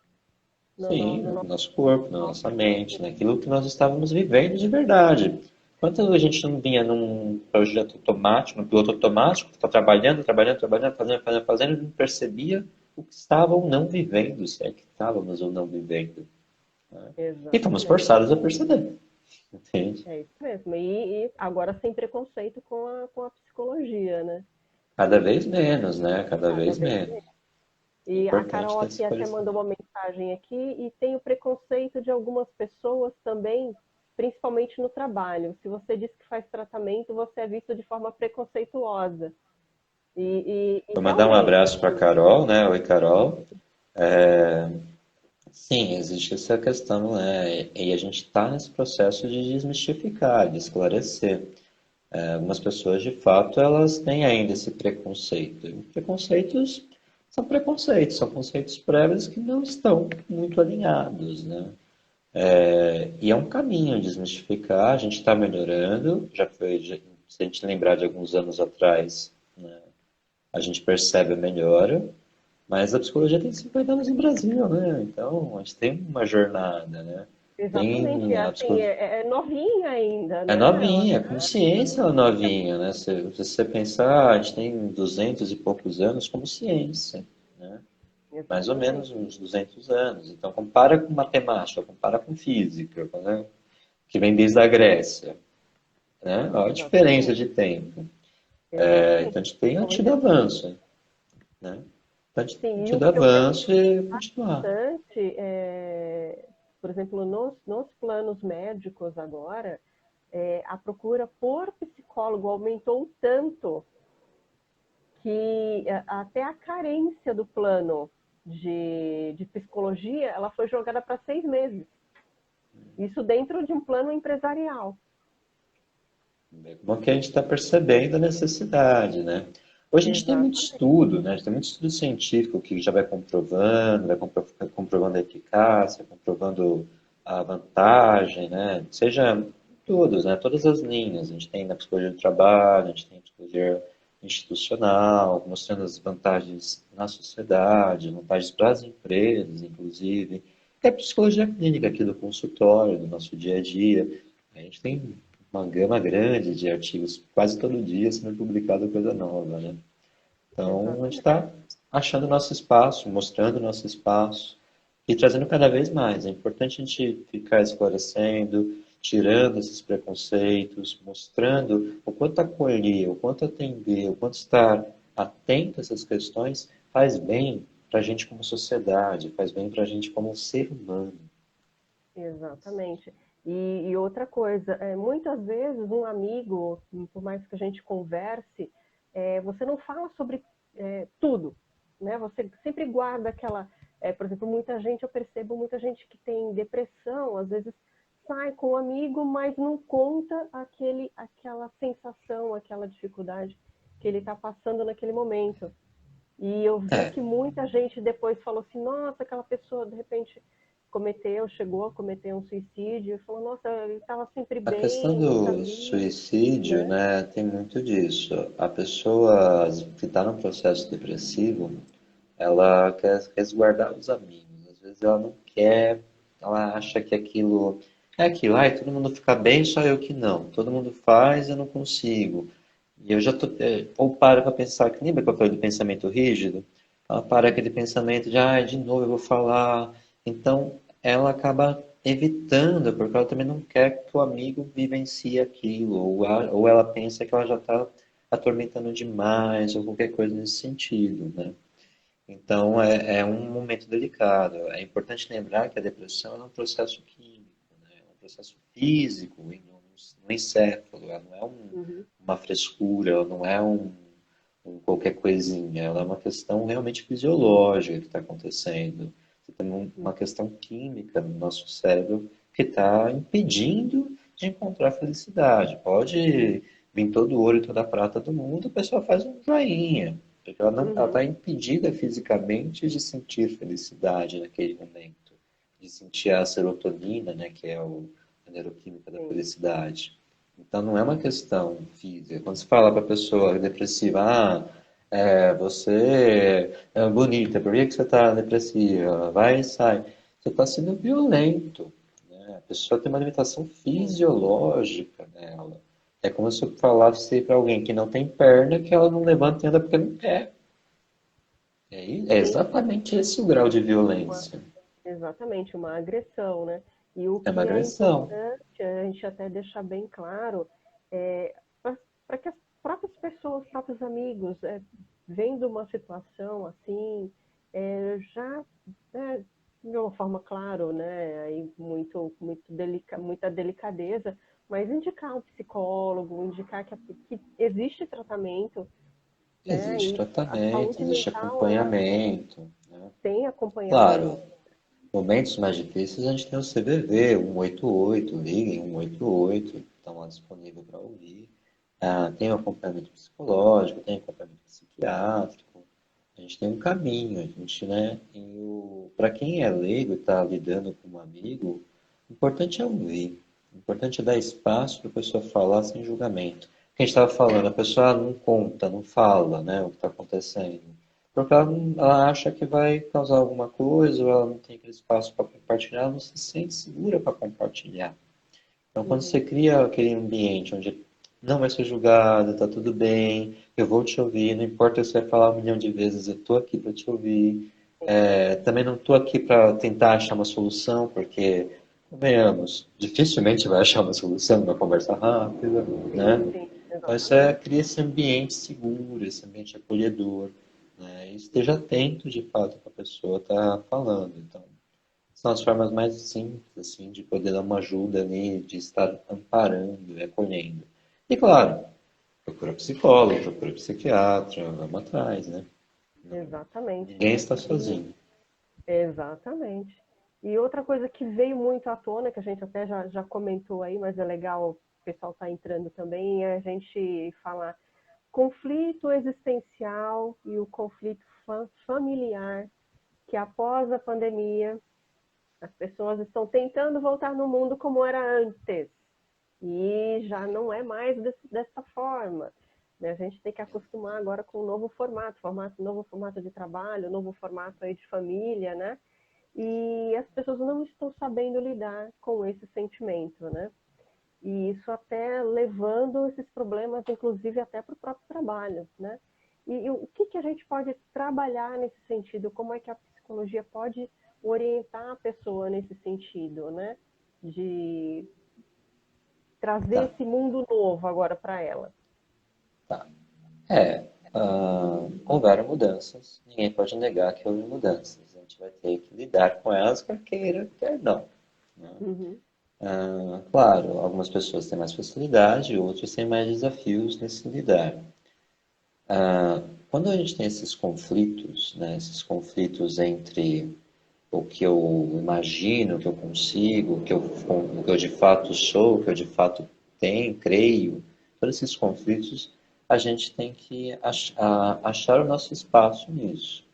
Sim, No no nosso nosso corpo, na nosso nossa mente, corpo. naquilo que nós estávamos vivendo de verdade. Quanto a gente não vinha num projeto automático, num piloto automático, está trabalhando, trabalhando, trabalhando, fazendo, fazendo, fazendo, e não percebia o que estava ou não vivendo, se é que estávamos ou não vivendo. E fomos Exatamente. forçados a perceber, entende? É isso mesmo. E agora sem preconceito com a psicologia, né? Cada vez menos, né? Cada Cada vez vez menos. menos. É E a importante Carol ter esse aqui até mandou uma conhecimento. mensagem aqui e tem o preconceito de algumas pessoas também, principalmente no trabalho. Se você diz que faz tratamento, você é visto de forma preconceituosa. E Vou mandar um realmente, abraço para a assim, Carol, né? Oi, Carol. Sim, existe essa questão, né? E a gente está nesse processo de desmistificar, de esclarecer. Algumas pessoas, de fato, elas têm ainda esse preconceito. E preconceitos, são conceitos prévios que não estão muito alinhados, né? E é um caminho desmistificar, a gente está melhorando, se a gente lembrar de alguns anos atrás, né, a gente percebe a melhora, mas a psicologia tem 50 anos no Brasil, né? Então, a gente tem uma jornada, né? exatamente, Tem a assim, psicologia. é novinha ainda, É né? Ela novinha, como ciência ela é novinha, né? Se você pensar, a gente tem 200 e poucos anos como ciência, né? Mais ou menos exatamente, uns 200 anos. Então, compara com matemática, compara com física, né? Que vem desde a Grécia, né? Olha a diferença exatamente, de tempo. exatamente. Então, a gente tem Principalmente tido assim, avanço, né? Então, a gente tem sim, e o tido que eu avanço percebi e continuar. bastante, por exemplo, nos planos médicos agora, a procura por psicólogo aumentou tanto que até a carência do plano de psicologia ela foi jogada para 6 meses. Isso dentro de um plano empresarial. Como que a gente está percebendo a necessidade, né? Hoje a gente tem muito Exatamente. estudo, né? A gente tem muito estudo científico que já vai comprovando a eficácia, comprovando a vantagem, né? Seja todos, né? Todas as linhas. A gente tem na psicologia do trabalho, a gente tem na psicologia institucional, mostrando as vantagens na sociedade, vantagens para as empresas, inclusive. E a psicologia clínica aqui do consultório, do nosso dia a dia. A gente tem uma gama grande de artigos, quase todo dia sendo publicada coisa nova, né? Então, a gente Exatamente. está achando o nosso espaço, mostrando o nosso espaço e trazendo cada vez mais. É importante a gente ficar esclarecendo, tirando esses preconceitos, mostrando o quanto acolher, o quanto atender, o quanto estar atento a essas questões faz bem para a gente como sociedade, faz bem para a gente como ser humano. Exatamente. E outra coisa, muitas vezes um amigo, por mais que a gente converse, você não fala sobre tudo, né? Você sempre guarda aquela, por exemplo, muita gente, eu percebo muita gente que tem depressão, às vezes sai com um amigo, mas não conta aquela sensação, aquela dificuldade que ele está passando naquele momento. E eu vi É, que muita gente depois falou assim, nossa, aquela pessoa de repente chegou a cometer um suicídio, e falou, nossa, ele estava sempre a questão bem, nunca do vi, suicídio, né? né, tem muito disso. A pessoa que está num processo depressivo, ela quer resguardar os amigos. Às vezes ela não quer, ela acha que aquilo é aquilo. Ai, todo mundo fica bem, só eu que não. Todo mundo faz, eu não consigo. E eu já tô, ou para pensar, que lembra que eu falei do pensamento rígido? Ela para aquele pensamento de, ai, de novo eu vou falar. Então, ela acaba evitando, porque ela também não quer que o amigo vivencie aquilo, ou ela pensa que ela já está atormentando demais, ou qualquer coisa nesse sentido, né? Então, é um momento delicado. É importante lembrar que a depressão é um processo químico, né? É um processo físico e no encéfalo. Ela não é Uhum. uma frescura, ela não é um qualquer coisinha. Ela é uma questão realmente fisiológica que está acontecendo. Você tem uma questão química no nosso cérebro que está impedindo de encontrar felicidade. Pode vir todo o ouro e toda a prata do mundo, a pessoa faz um joinha. Porque ela não, ela Uhum. está impedida fisicamente de sentir felicidade naquele momento. de sentir a serotonina, né, que é a neuroquímica da sim, felicidade. Então não é uma questão física. Quando você fala para a pessoa depressiva, você é bonita, por que que você está depressiva? Vai e sai. Você está sendo violento, né? A pessoa tem uma limitação sim, fisiológica nela. É como se eu falasse para alguém que não tem perna que ela não levanta e anda porque não quer. É sim, exatamente esse o grau de uma- violência. exatamente, uma agressão, né? E o É uma que é agressão. importante a gente até deixar bem claro é para que as próprias pessoas, os próprios amigos, vendo uma situação assim, já né, de uma forma, claro, né, aí muita delicadeza, mas indicar um psicólogo, indicar que existe tratamento, né, Existe e a tratamento, saúde existe mental, ela acompanhamento, né? tem acompanhamento. Claro, momentos mais difíceis a gente tem o CVV, 188, liguem 188, estão lá disponível para ouvir. Tem o acompanhamento psicológico, tem acompanhamento psiquiátrico. A gente tem um caminho, a gente, né? Para quem é leigo e está lidando com um amigo, o importante é ouvir. O importante é dar espaço para a pessoa falar sem julgamento. O que a gente estava falando, a pessoa não conta, não fala, né, o que está acontecendo. Porque ela acha que vai causar alguma coisa, ou ela não tem aquele espaço para compartilhar, ela não se sente segura para compartilhar. Então, quando você Uhum. cria aquele ambiente onde não vai ser julgado, tá tudo bem, eu vou te ouvir, não importa se você vai falar 1 milhão de vezes, eu tô aqui para te ouvir. Também não tô aqui para tentar achar uma solução, porque, convenhamos, dificilmente vai achar uma solução numa conversa rápida, né? Sim, Então, isso exatamente. cria esse ambiente seguro, esse ambiente acolhedor, né? E esteja atento, de fato, para a pessoa estar falando. Então, são as formas mais simples, assim, de poder dar uma ajuda ali, de estar amparando e acolhendo. E claro, procura psicólogo, procura psiquiatra, vamos atrás, né? Não, Exatamente, ninguém né? está E sozinho. exatamente. E outra coisa que veio muito à tona, que a gente até já comentou aí, mas é legal o pessoal tá entrando também, é a gente falar conflito existencial e o conflito familiar, que após a pandemia as pessoas estão tentando voltar no mundo como era antes. E já não é mais dessa forma. Né? A gente tem que acostumar agora com um novo novo formato de trabalho, novo formato aí de família, né? E as pessoas não estão sabendo lidar com esse sentimento, né? E isso até levando esses problemas, inclusive até para o próprio trabalho, né? E o que a gente pode trabalhar nesse sentido? Como é que a psicologia pode orientar a pessoa nesse sentido, né? De trazer Tá, esse mundo novo agora para ela. tá. Houveram mudanças, ninguém pode negar que houve mudanças. A gente vai ter que lidar com elas, quer queira, quer não. Né? Uhum. Claro, algumas pessoas têm mais facilidade, outras têm mais desafios nesse lidar. Quando a gente tem esses conflitos, né, esses conflitos entre o que eu imagino, o que eu consigo, o que eu de fato sou, o que eu de fato tenho, creio, todos esses conflitos, a gente tem que achar o nosso espaço nisso.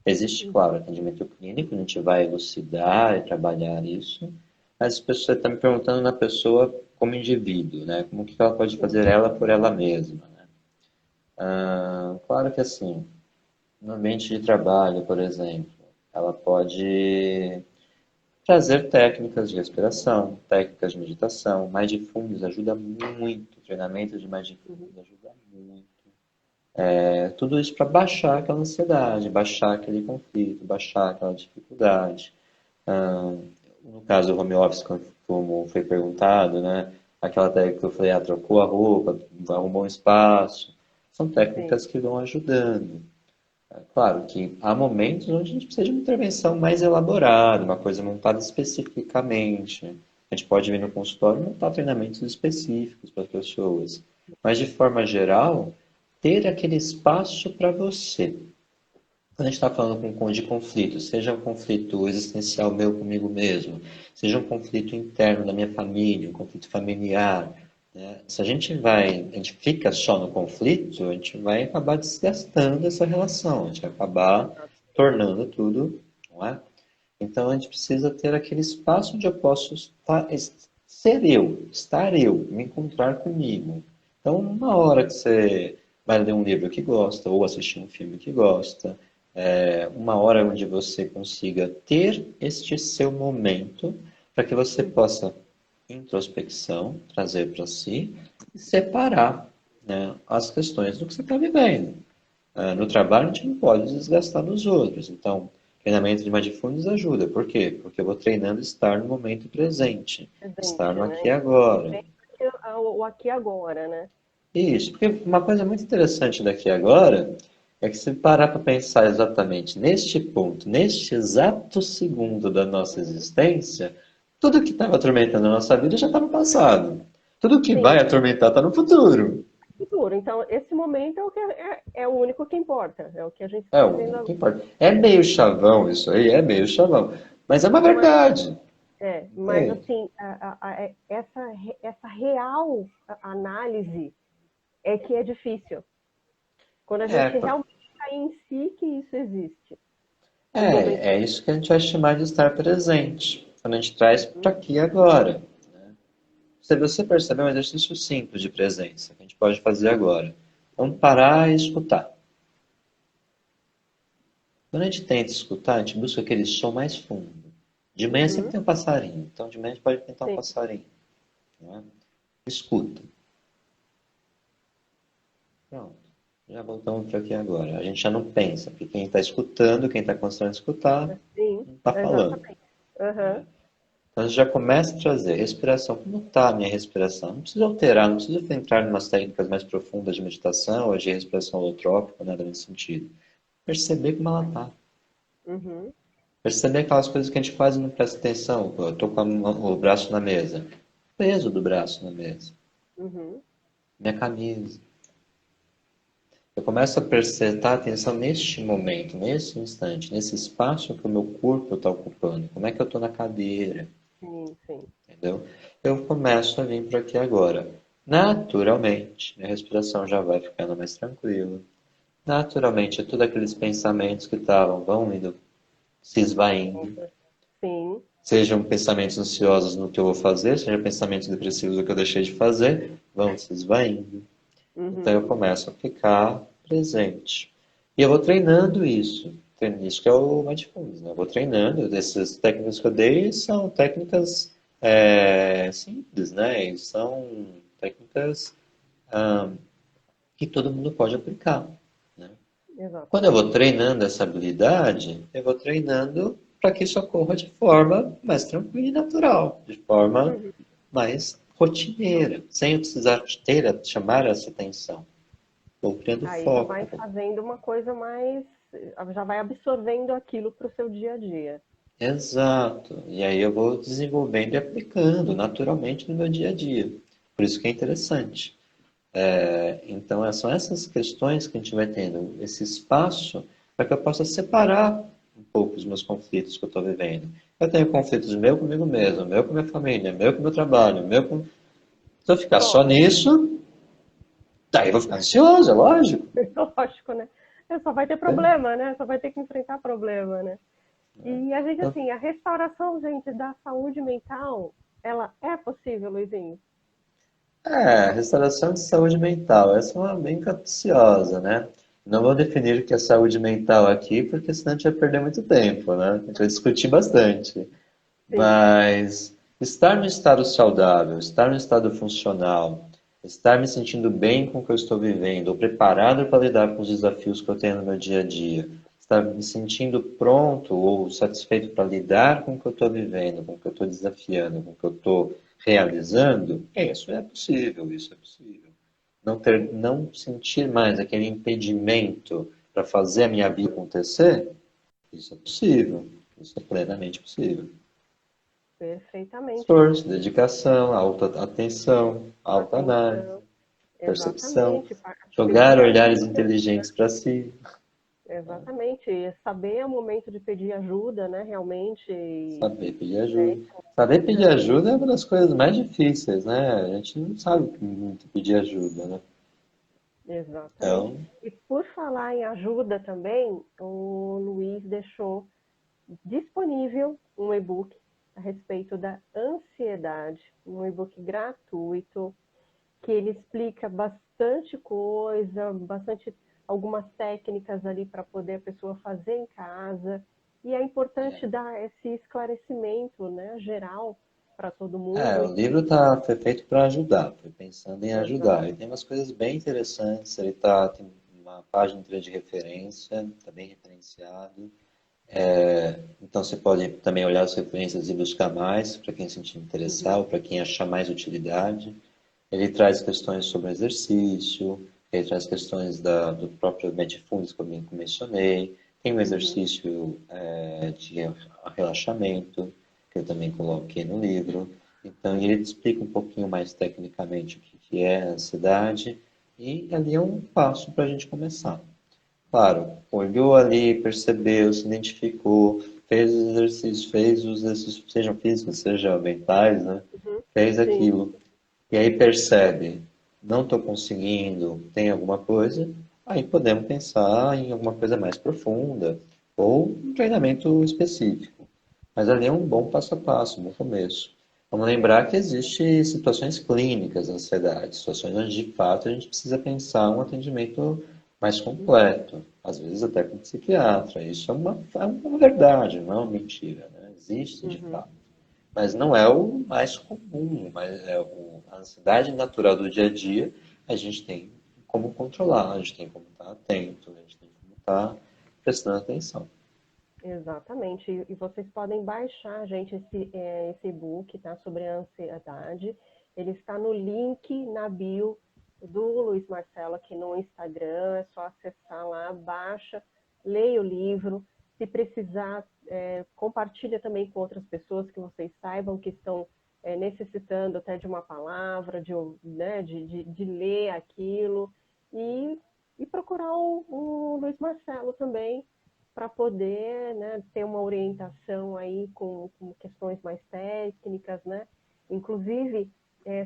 Existe, claro, atendimento clínico, a gente vai elucidar e trabalhar isso, mas a pessoa está me perguntando na pessoa como indivíduo, né? Como que ela pode Sim, fazer ela por ela mesma, né? Claro que assim, no ambiente de trabalho, por exemplo, ela pode trazer técnicas de respiração, técnicas de meditação. Mindfulness ajuda muito, treinamento de uhum. mindfulness ajuda muito. Tudo isso para baixar aquela ansiedade, baixar aquele conflito, baixar aquela dificuldade. No caso do home office, como foi perguntado, né? Aquela técnica que eu falei, trocou a roupa, arrumou um espaço. São Sim, técnicas que vão ajudando. Claro que há momentos onde a gente precisa de uma intervenção mais elaborada, uma coisa montada especificamente. A gente pode vir no consultório e montar treinamentos específicos para as pessoas. Mas, de forma geral, ter aquele espaço para você. Quando a gente está falando de conflito, seja um conflito existencial meu comigo mesmo, seja um conflito interno da minha família, um conflito familiar, né? Se a gente fica só no conflito, a gente vai acabar desgastando essa relação, a gente vai acabar exato. tornando tudo, não é? Então a gente precisa ter aquele espaço onde eu posso ser eu, estar eu, me encontrar comigo. Então, uma hora que você vai ler um livro que gosta, ou assistir um filme que gosta, uma hora onde você consiga ter este seu momento para que você possa introspecção, trazer para si e separar, né, as questões do que você está vivendo. No trabalho, a gente não pode desgastar nos outros. Então, treinamento de Mindfulness ajuda. Por quê? Porque eu vou treinando estar no momento presente, estar Presente, no aqui e né? agora. Vivendo o aqui e agora, né? Isso, porque uma coisa muito interessante daqui e agora é que se parar para pensar exatamente neste ponto, neste exato segundo da nossa existência, tudo que estava atormentando a nossa vida já está no passado. Tudo que vai Sim, atormentar está no futuro. futuro. Então, esse momento é o que é o único que importa, é o que a gente está É o vivendo único que agora. importa. É meio chavão isso aí, é meio chavão. Mas é uma Não, verdade. mas É, assim, essa real análise é que é difícil. Quando a é, gente realmente cai em si que isso existe. No momento. é isso que a gente vai chamar de estar presente. Quando a gente traz para aqui e agora. Se você perceber um exercício simples de presença que a gente pode fazer agora. Vamos parar e escutar. Quando a gente tenta escutar, a gente busca aquele som mais fundo. De manhã sempre Uhum, tem um passarinho, então de manhã a gente pode tentar um sim, passarinho. Não é? Escuta. Pronto. Já voltamos para aqui agora. A gente já não pensa, porque quem está escutando, quem está constando escutar, sim, não está falando. exatamente. Aham, Então, você já começa a trazer respiração. Como está a minha respiração? Não precisa alterar, não precisa entrar em umas técnicas mais profundas de meditação ou de respiração holotrópica, nada nesse sentido. Perceber como ela está. uhum, Perceber aquelas coisas que a gente quase não presta atenção. Eu estou com o braço na mesa. O peso do braço na mesa. uhum. Minha camisa. Eu começo a prestar atenção neste momento, nesse instante, nesse espaço que o meu corpo está ocupando. Como é que eu estou na cadeira? Sim, sim. Entendeu? Eu começo a vir para aqui agora. Naturalmente, minha respiração já vai ficando mais tranquila. Naturalmente, todos aqueles pensamentos que estavam vão indo se esvaindo. Sim. Sejam pensamentos ansiosos no que eu vou fazer, sejam pensamentos depressivos no que eu deixei de fazer, vão se esvaindo. Então eu Uhum. começo a ficar presente. E eu vou treinando isso. Isso que é o Mindfulness, né? Eu vou treinando. Essas técnicas que eu dei são técnicas simples, né? E são técnicas que todo mundo pode aplicar, né? Quando eu Exatamente. vou treinando essa habilidade, eu vou treinando para que isso ocorra de forma mais tranquila e natural, de forma Uhum. mais rotineira, sem eu precisar chamar essa atenção. Vou criando Aí já vai foco. fazendo uma coisa mais, já vai absorvendo aquilo para o seu dia a dia. Exato. E aí eu vou desenvolvendo e aplicando naturalmente no meu dia a dia. Por isso que é interessante. Então, são essas questões que a gente vai tendo, esse espaço para que eu possa separar um pouco os meus conflitos que eu estou vivendo. Eu tenho conflitos meu comigo mesmo, meu com minha família, meu com meu trabalho, meu com. Se eu ficar só Só, nisso, daí eu vou ficar ansioso, é lógico. lógico, né? Só vai ter Né? problema, né? Só vai ter que enfrentar problema, né? E a gente, Então, assim, a restauração, gente, da saúde mental, ela é possível, Luizinho? restauração de saúde mental. Essa é uma bem capciosa, né? Não vou definir o que é saúde mental aqui, porque senão a gente vai perder muito tempo, né? A gente vai discutir bastante. Sim. Mas estar no estado saudável, estar no estado funcional, estar me sentindo bem com o que eu estou vivendo, ou preparado para lidar com os desafios que eu tenho no meu dia a dia, estar me sentindo pronto ou satisfeito para lidar com o que eu estou vivendo, com o que eu estou desafiando, com o que eu estou realizando, isso é possível, isso é possível. Sim. Não sentir mais aquele impedimento para fazer a minha vida acontecer, isso é possível, isso é plenamente possível. Perfeitamente. Esforço, dedicação, alta atenção, alta análise, Atenção. percepção, Exatamente. jogar Pedir olhares ajuda. inteligentes para si. Exatamente. Saber o momento de pedir ajuda, né? Realmente. Saber pedir Né? ajuda. Saber pedir É, ajuda é uma das coisas mais difíceis, né? A gente não sabe muito pedir ajuda, né? exatamente. Então, E por falar em ajuda também, o Luiz deixou disponível um e-book a respeito da ansiedade, um e-book gratuito, que ele explica bastante coisa, bastante algumas técnicas ali para poder a pessoa fazer em casa. E é importante dar esse esclarecimento, né, geral para todo mundo. O livro foi feito para ajudar, foi pensando em ajudar. Ele Exato. tem umas coisas bem interessantes, tem uma página inteira de referência, está bem referenciado. Então você pode também olhar as referências e buscar mais, para quem se sentir interessado, Uhum. para quem achar mais utilidade. Ele traz questões sobre exercício, ele traz questões do próprio Mindfulness, como eu mencionei. Tem um Uhum. exercício de relaxamento, que eu também coloquei no livro. Então, ele explica um pouquinho mais tecnicamente o que é a ansiedade, e ali é um passo para a gente começar. Claro, olhou ali, percebeu, se identificou, fez os exercícios, sejam físicos, sejam mentais, né? Uhum. Fez Sim. aquilo. E aí percebe, não estou conseguindo, tem alguma coisa, aí podemos pensar em alguma coisa mais profunda, ou um treinamento específico. Mas ali é um bom passo a passo, um bom começo. Vamos lembrar que existem situações clínicas da ansiedade, situações onde de fato a gente precisa pensar um atendimento mais completo, às vezes até com psiquiatra. Isso é uma verdade, não é uma mentira, né? Existe de Uhum. fato. Mas não é o mais comum, mas a ansiedade natural do dia a dia, a gente tem como controlar, a gente tem como estar atento, a gente tem como estar prestando atenção. Exatamente. E vocês podem baixar, gente, esse e-book, tá? Sobre a ansiedade. Ele está no link na bio do Luiz Marcelo aqui no Instagram. É só acessar lá, baixa, leia o livro. Se precisar, compartilha também com outras pessoas que vocês saibam que estão necessitando até de uma palavra, né, de ler aquilo. E, e procurar o Luiz Marcelo também para poder, né, ter uma orientação aí com questões mais técnicas, né? Inclusive,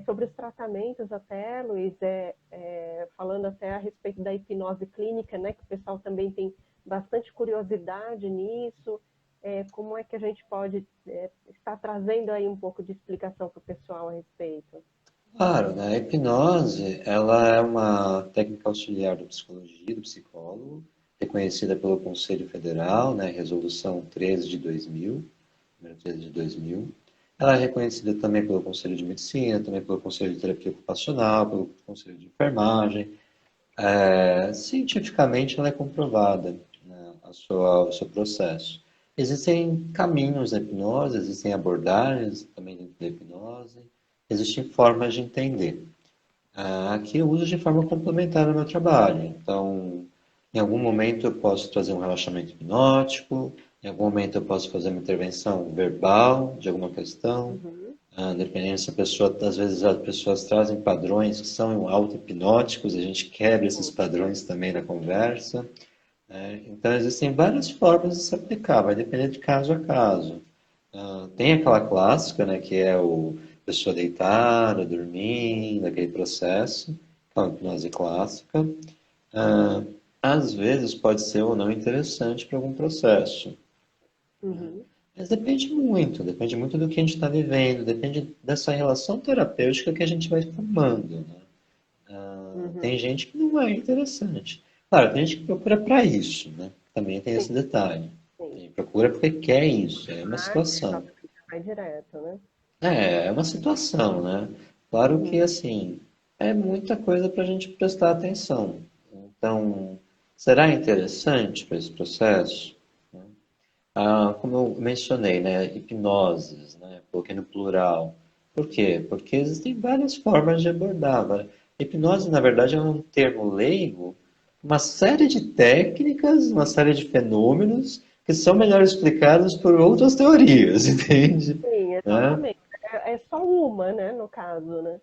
sobre os tratamentos até, Luiz, falando até a respeito da hipnose clínica, né, que o pessoal também tem bastante curiosidade nisso, como é que a gente pode estar trazendo aí um pouco de explicação para o pessoal a respeito? Claro, né? A hipnose, ela é uma técnica auxiliar da psicologia, do psicólogo, reconhecida pelo Conselho Federal, né? Resolução 13 de 2000, número 13 de 2000. Ela é reconhecida também pelo Conselho de Medicina, também pelo Conselho de Terapia Ocupacional, pelo Conselho de Enfermagem. Cientificamente, ela é comprovada, né, o seu processo. Existem caminhos da hipnose, existem abordagens também dentro da hipnose, existem formas de entender. Aqui eu uso de forma complementar no meu trabalho. Então, em algum momento eu posso trazer um relaxamento hipnótico, em algum momento eu posso fazer uma intervenção verbal de alguma questão. Uhum. Dependendo se a pessoa, às vezes as pessoas trazem padrões que são auto-hipnóticos, a gente quebra esses Sim. padrões também na conversa, né? Então existem várias formas de se aplicar, vai depender de caso a caso. Tem aquela clássica, né, que é o pessoa deitada, dormindo, aquele processo, que é uma hipnose clássica. Ah, Às vezes pode ser ou não interessante para algum processo. Uhum. Mas depende muito do que a gente está vivendo, depende dessa relação terapêutica que a gente vai formando, né? Tem Uhum. gente que não é interessante. Claro, tem gente que procura para isso, né? Também tem Sim, esse detalhe. sim. Tem gente que procura porque quer isso, é uma Arte já situação. vai direto, né? É uma situação, né? Claro que, Uhum. assim, é muita coisa para a gente prestar atenção. Então, será interessante para esse processo? Como eu mencionei, né, hipnoses, né, coloquei no plural. Por quê? Porque existem várias formas de abordar. Hipnose, na verdade, é um termo leigo, uma série de técnicas, uma série de fenômenos que são melhor explicados por outras teorias, entende? Sim, Né? exatamente. É só uma, né, no caso, né?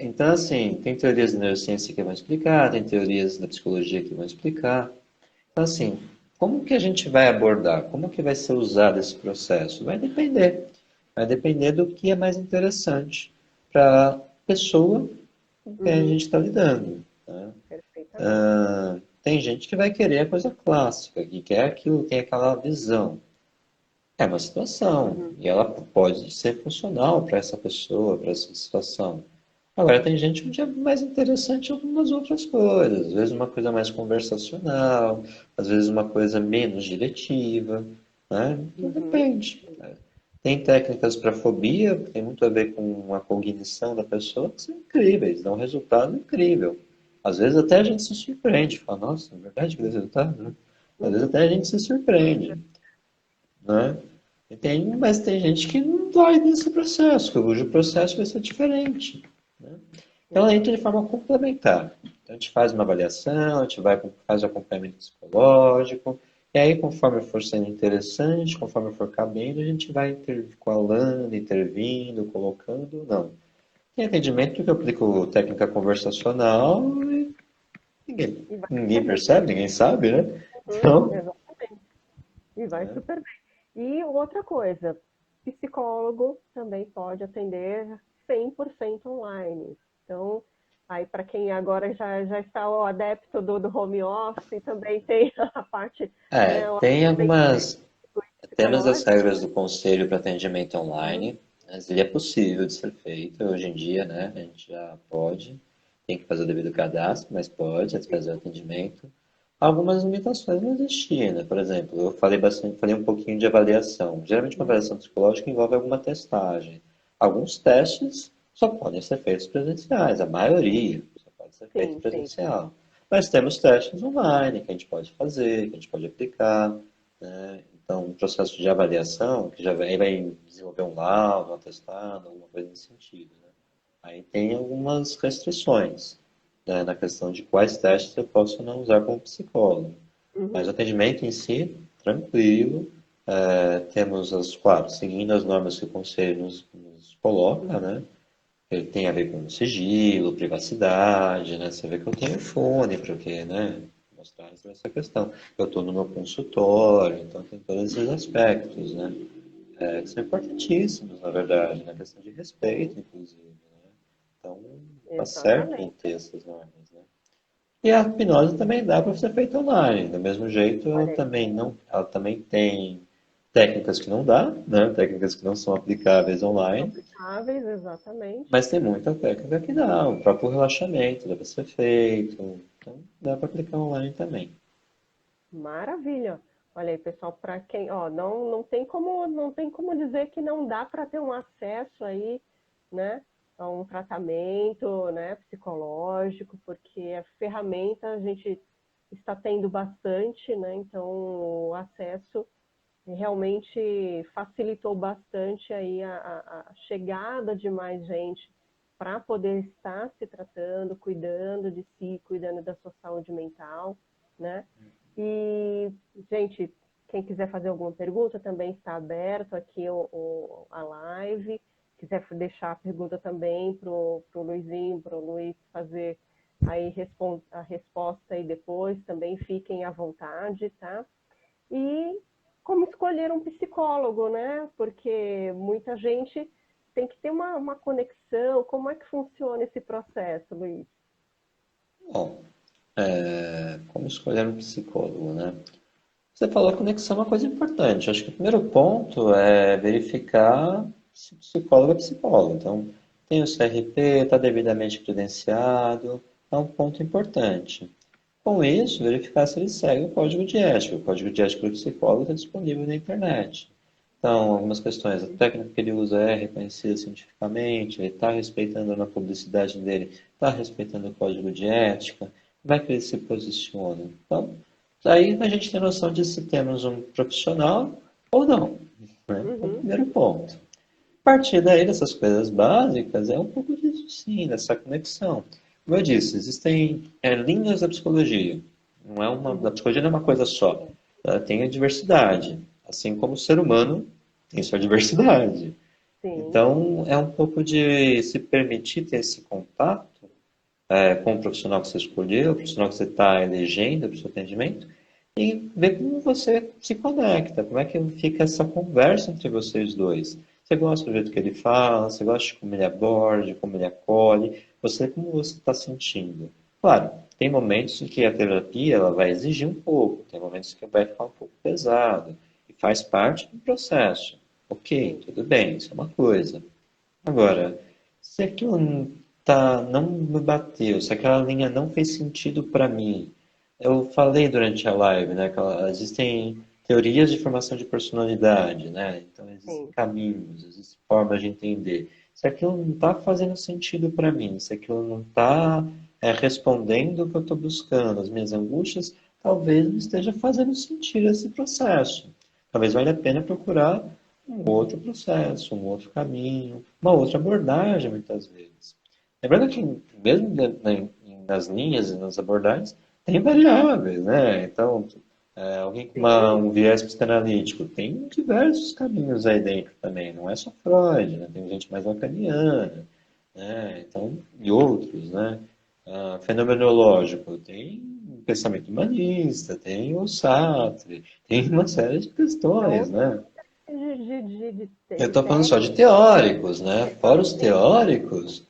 Então, assim, tem teorias da neurociência que vão explicar, tem teorias da psicologia que vão explicar. Então, assim, como que a gente vai abordar? Como que vai ser usado esse processo? Vai depender. Vai depender do que é mais interessante para a pessoa com quem a Uhum. gente está lidando. Né? Perfeitamente. Tem gente que vai querer a coisa clássica, que quer aquilo, tem aquela visão. É uma situação, Uhum. e ela pode ser funcional para essa pessoa, para essa situação. Agora, tem gente onde é mais interessante algumas outras coisas, às vezes uma coisa mais conversacional, às vezes uma coisa menos diretiva, né? Então Uhum. depende. Tem técnicas para fobia, que tem muito a ver com a cognição da pessoa, que são incríveis, dão um resultado incrível. Às vezes até a gente se surpreende, fala, nossa, é verdade que deu resultado, né? Às vezes Uhum. até a gente se surpreende, né? Mas tem gente que não vai nesse processo, cujo processo vai ser diferente, né? Então, ela entra de forma complementar. Então, a gente faz uma avaliação, a gente faz o acompanhamento psicológico, e aí, conforme for sendo interessante, conforme for cabendo, a gente vai intercalando, intervindo, colocando, não. Tem atendimento que eu aplico técnica conversacional e E vai ninguém super bem. percebe, ninguém sabe, né? Uhum. Então, Exatamente. E vai né? super bem. E outra coisa, psicólogo também pode atender 100% online. Então, aí para quem agora já está o adepto do home office, também tem a parte, É, né, o tem atendimento algumas, temos as psicológico. regras do Conselho para atendimento Uhum. online, mas ele é possível de ser feito hoje em dia, né? A gente já pode, tem que fazer o devido cadastro, mas pode fazer o atendimento. Algumas limitações não existiam, né? Por exemplo, eu falei bastante, falei um pouquinho de avaliação. Geralmente uma Uhum. avaliação psicológica envolve alguma testagem. Alguns testes só podem ser feitos presenciais, a maioria só pode ser feito Sim, sim. presencial. Mas temos testes online que a gente pode fazer, que a gente pode aplicar, né? Então, um processo de avaliação, que já vai desenvolver um laudo, um atestado, alguma coisa nesse sentido, né? Aí tem algumas restrições, né, na questão de quais testes eu posso ou não usar como psicólogo. Mas o Uhum. atendimento em si, tranquilo. Temos, claro, seguindo as normas que o Conselho nos coloca, né? Ele tem a ver com sigilo, privacidade, né? Você vê que eu tenho fone, porque, né? Mostrar essa questão. Eu estou no meu consultório, então tem todos esses aspectos, né? Que são importantíssimos, na verdade, na questão de Sim, respeito, inclusive, né? Então, tá certo em exatamente. ter essas normas, né? E a hipnose também dá para ser feita online. Do mesmo jeito, ela Olha aí. também não, ela também tem técnicas que não dá, né? Técnicas que não são aplicáveis online, Aplicáveis, exatamente. mas tem muita técnica que dá, o próprio relaxamento dá para ser feito, então dá para aplicar online também. Maravilha. Olha aí, pessoal, para quem, ó, não tem como dizer que não dá para ter um acesso aí, né, a um tratamento, né, psicológico, porque a ferramenta a gente está tendo bastante, né? Então o acesso realmente facilitou bastante aí a chegada de mais gente para poder estar se tratando, cuidando de si, cuidando da sua saúde mental, né? E, gente, quem quiser fazer alguma pergunta também está aberto aqui a live. Quiser deixar a pergunta também para o Luizinho, para o Luiz fazer aí a resposta aí depois, também fiquem à vontade, tá? E como escolher um psicólogo, né? Porque muita gente tem que ter uma conexão. Como é que funciona esse processo, Luiz? Bom, como escolher um psicólogo, né? Você falou conexão é uma coisa importante. Acho que o primeiro ponto é verificar se o psicólogo é psicólogo. Então, tem o CRP, está devidamente credenciado, é um ponto importante. Com isso, verificar se ele segue o código de ética. O código de ética do psicólogo está disponível na internet. Então, algumas questões, a técnica que ele usa é reconhecida cientificamente, ele está respeitando na publicidade dele, está respeitando o código de ética, como é que ele se posiciona. Então, daí a gente tem noção de se temos um profissional ou não, né? É o Uhum, primeiro ponto. A partir daí, dessas coisas básicas, é um pouco disso sim, dessa conexão. Como eu disse, existem linhas da psicologia. Não é a uhum, psicologia não é uma coisa só. Ela tem a diversidade. Assim como o ser humano tem sua diversidade. sim, Então, é um pouco de se permitir ter esse contato com o profissional que você escolheu, o profissional que você está elegendo para o seu atendimento, e ver como você se conecta, como é que fica essa conversa entre vocês dois. Você gosta do jeito que ele fala, você gosta de como ele aborda, de como ele acolhe, você como você está sentindo. Claro, tem momentos em que a terapia ela vai exigir um pouco, tem momentos que vai ficar um pouco pesado, e faz parte do processo. Ok, sim, tudo bem, isso é uma coisa. Agora, se aquilo não me bateu, se aquela linha não fez sentido para mim, eu falei durante a live, né, existem teorias de formação de personalidade, né? Então existem sim. caminhos, existem formas de entender. Se aquilo não está fazendo sentido para mim, se aquilo não está respondendo o que eu estou buscando, as minhas angústias, talvez não esteja fazendo sentido esse processo. Talvez valha a pena procurar um outro processo, um outro caminho, uma outra abordagem, muitas vezes. Lembrando que, mesmo nas linhas e nas abordagens, tem variáveis, né? Então, alguém com Sim, um viés psicanalítico tem diversos caminhos aí dentro também, não é só Freud, né? Tem gente mais lacaniana, né? Então, e outros, né? Fenomenológico, tem pensamento humanista, tem o Sartre, tem uma série de questões, então né? Eu de estou falando só de técnicas, teóricos, né? Fora os sim, teóricos,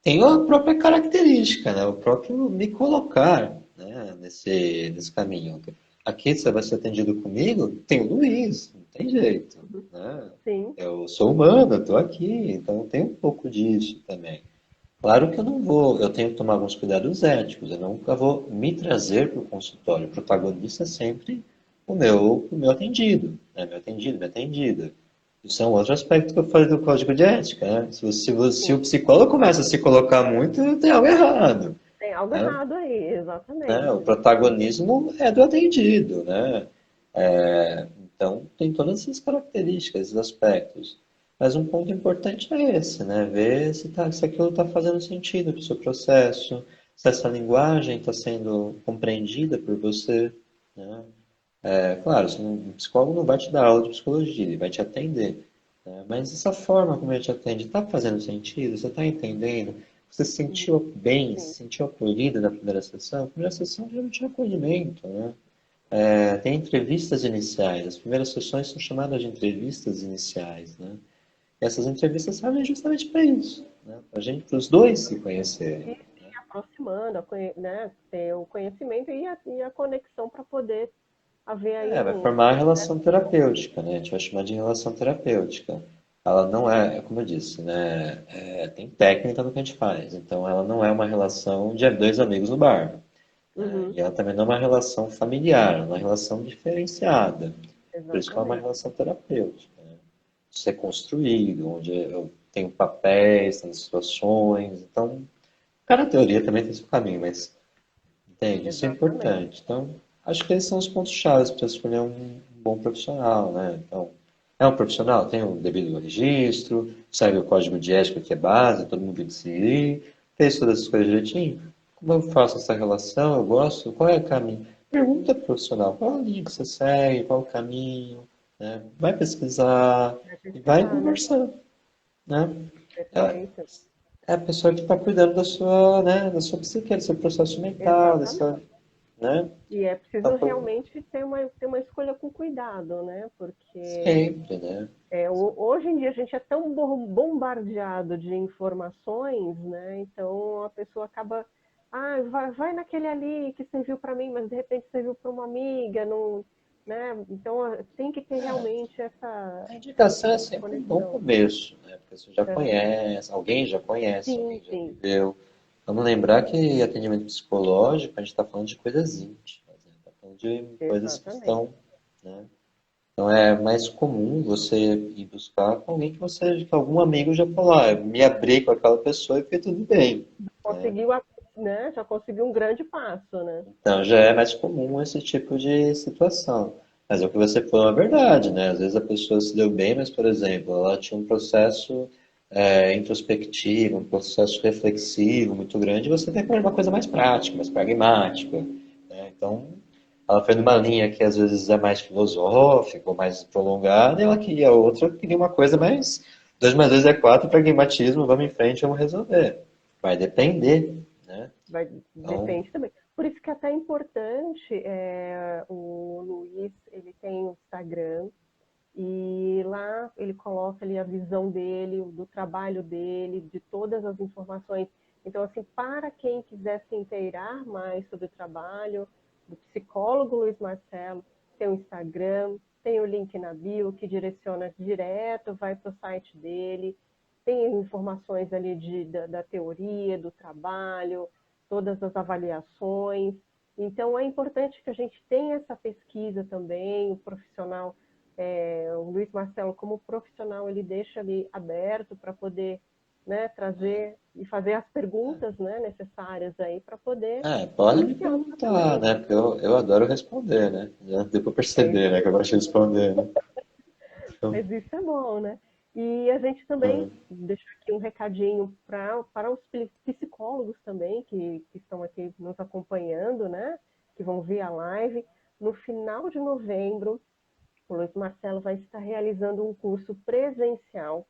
tem a própria característica, né? O próprio me colocar, né? Nesse caminho. Aqui você vai ser atendido comigo, tem o Luiz, não tem jeito, uhum, né? sim, Eu sou humano, eu estou aqui, então tem um pouco disso também. Claro que eu não vou, eu tenho que tomar alguns cuidados éticos, eu nunca vou me trazer para o consultório. O protagonista é sempre o meu atendido, né? Meu atendido, minha atendida. Isso é um outro aspecto que eu falei do código de ética, né? Se o sim. psicólogo começa a se colocar muito, tem algo errado, Tem algo né? errado aí, Né? O exatamente. protagonismo é do atendido, né? Então, tem todas essas características, esses aspectos. Mas um ponto importante é esse, né? Ver se aquilo está fazendo sentido para o seu processo, se essa linguagem está sendo compreendida por você, né? Claro, o psicólogo não vai te dar aula de psicologia, ele vai te atender, né? Mas essa forma como ele te atende está fazendo sentido? Você está entendendo? Você se Uhum, sentiu bem, se sim, sentiu acolhida na primeira sessão? A primeira sessão geralmente é acolhimento, né? Tem entrevistas iniciais. As primeiras sessões são chamadas de entrevistas iniciais, né? E essas entrevistas servem justamente para isso, né? Para os dois se conhecerem. e aproximando, né, ter o conhecimento e a conexão para poder haver aí Vai um formar a processo relação de convívio. terapêutica, né? A gente vai chamar de relação terapêutica. Ela não é, como eu disse, né? Tem técnica no que a gente faz. Então, ela não é uma relação de dois amigos no bar, né? Uhum, E ela também não é uma relação familiar, é uma relação diferenciada. Por isso que ela é uma exatamente. relação terapêutica, né? Ser construído, onde eu tenho papéis, tenho situações. Então, cada teoria também tem seu caminho, mas entende? Isso é Exatamente. importante. Então, acho que esses são os pontos chaves para escolher um bom profissional, né? Então, é um profissional, tem o devido registro, segue o código de ética que é base, todo mundo tem que seguir, fez todas essas coisas direitinho. Como eu faço essa relação? Eu gosto? Qual é o caminho? Pergunta pro profissional, qual é a linha que você segue, qual é o caminho, né? Vai pesquisar Vai e vai pesquisar, né? conversar, né? É, Perfeito. é a pessoa que está cuidando da sua psique, do seu processo mental, Exatamente. né? E é Tá preciso por- realmente ter uma escolha com cuidado, né? Porque Sempre, né? hoje em dia a gente é tão bombardeado de informações, né? Então a pessoa acaba, vai naquele ali que serviu para mim, mas de repente serviu para uma amiga, não, né? Então tem que ter realmente A essa indicação é sempre um bom conexão. começo, né? Porque você já Aham. conhece, Sim, alguém já sim, viveu. Vamos lembrar que atendimento psicológico, a gente está falando de coisas íntimas, né? Está falando de coisas que exatamente. estão, né? Então é mais comum você ir buscar com alguém que algum amigo já falou, eu me abri com aquela pessoa e foi tudo bem, né? Conseguiu, né? Já conseguiu um grande passo, né? Então já é mais comum esse tipo de situação. Mas é o que você falou é verdade, né? Às vezes a pessoa se deu bem, mas, por exemplo, ela tinha um processo introspectivo, um processo reflexivo muito grande, e você tem que uma coisa mais prática, mais pragmática, né? Então, ela foi numa linha que às vezes é mais filosófica, ou mais prolongada, e ela queria outra, queria uma coisa mais 2 mais 2 é 4, pragmatismo, vamos em frente, vamos resolver. Vai depender, né? Então, Depende também. Por isso que é até importante, o Luiz, ele tem o Instagram, e lá ele coloca ali a visão dele, do trabalho dele, de todas as informações. Então, assim, para quem quiser se inteirar mais sobre o trabalho do psicólogo Luiz Marcelo, tem o Instagram, tem o link na bio que direciona direto, vai para o site dele, tem informações ali da teoria, do trabalho, todas as avaliações. Então, é importante que a gente tenha essa pesquisa também, o profissional, o Luiz Marcelo, como profissional, ele deixa ali aberto para poder, né, trazer e fazer as perguntas, né, necessárias aí para poder Pode me iniciar o perguntar, tratamento. né? Porque eu adoro responder, né? Já deu para É, perceber, né? Que eu gosto de responder, né? Então, mas isso é bom, né? E a gente também hum, deixa aqui um recadinho para os psicólogos também que estão aqui nos acompanhando, né? Que vão ver a live. No final de novembro, o Luiz Marcelo vai estar realizando um curso presencial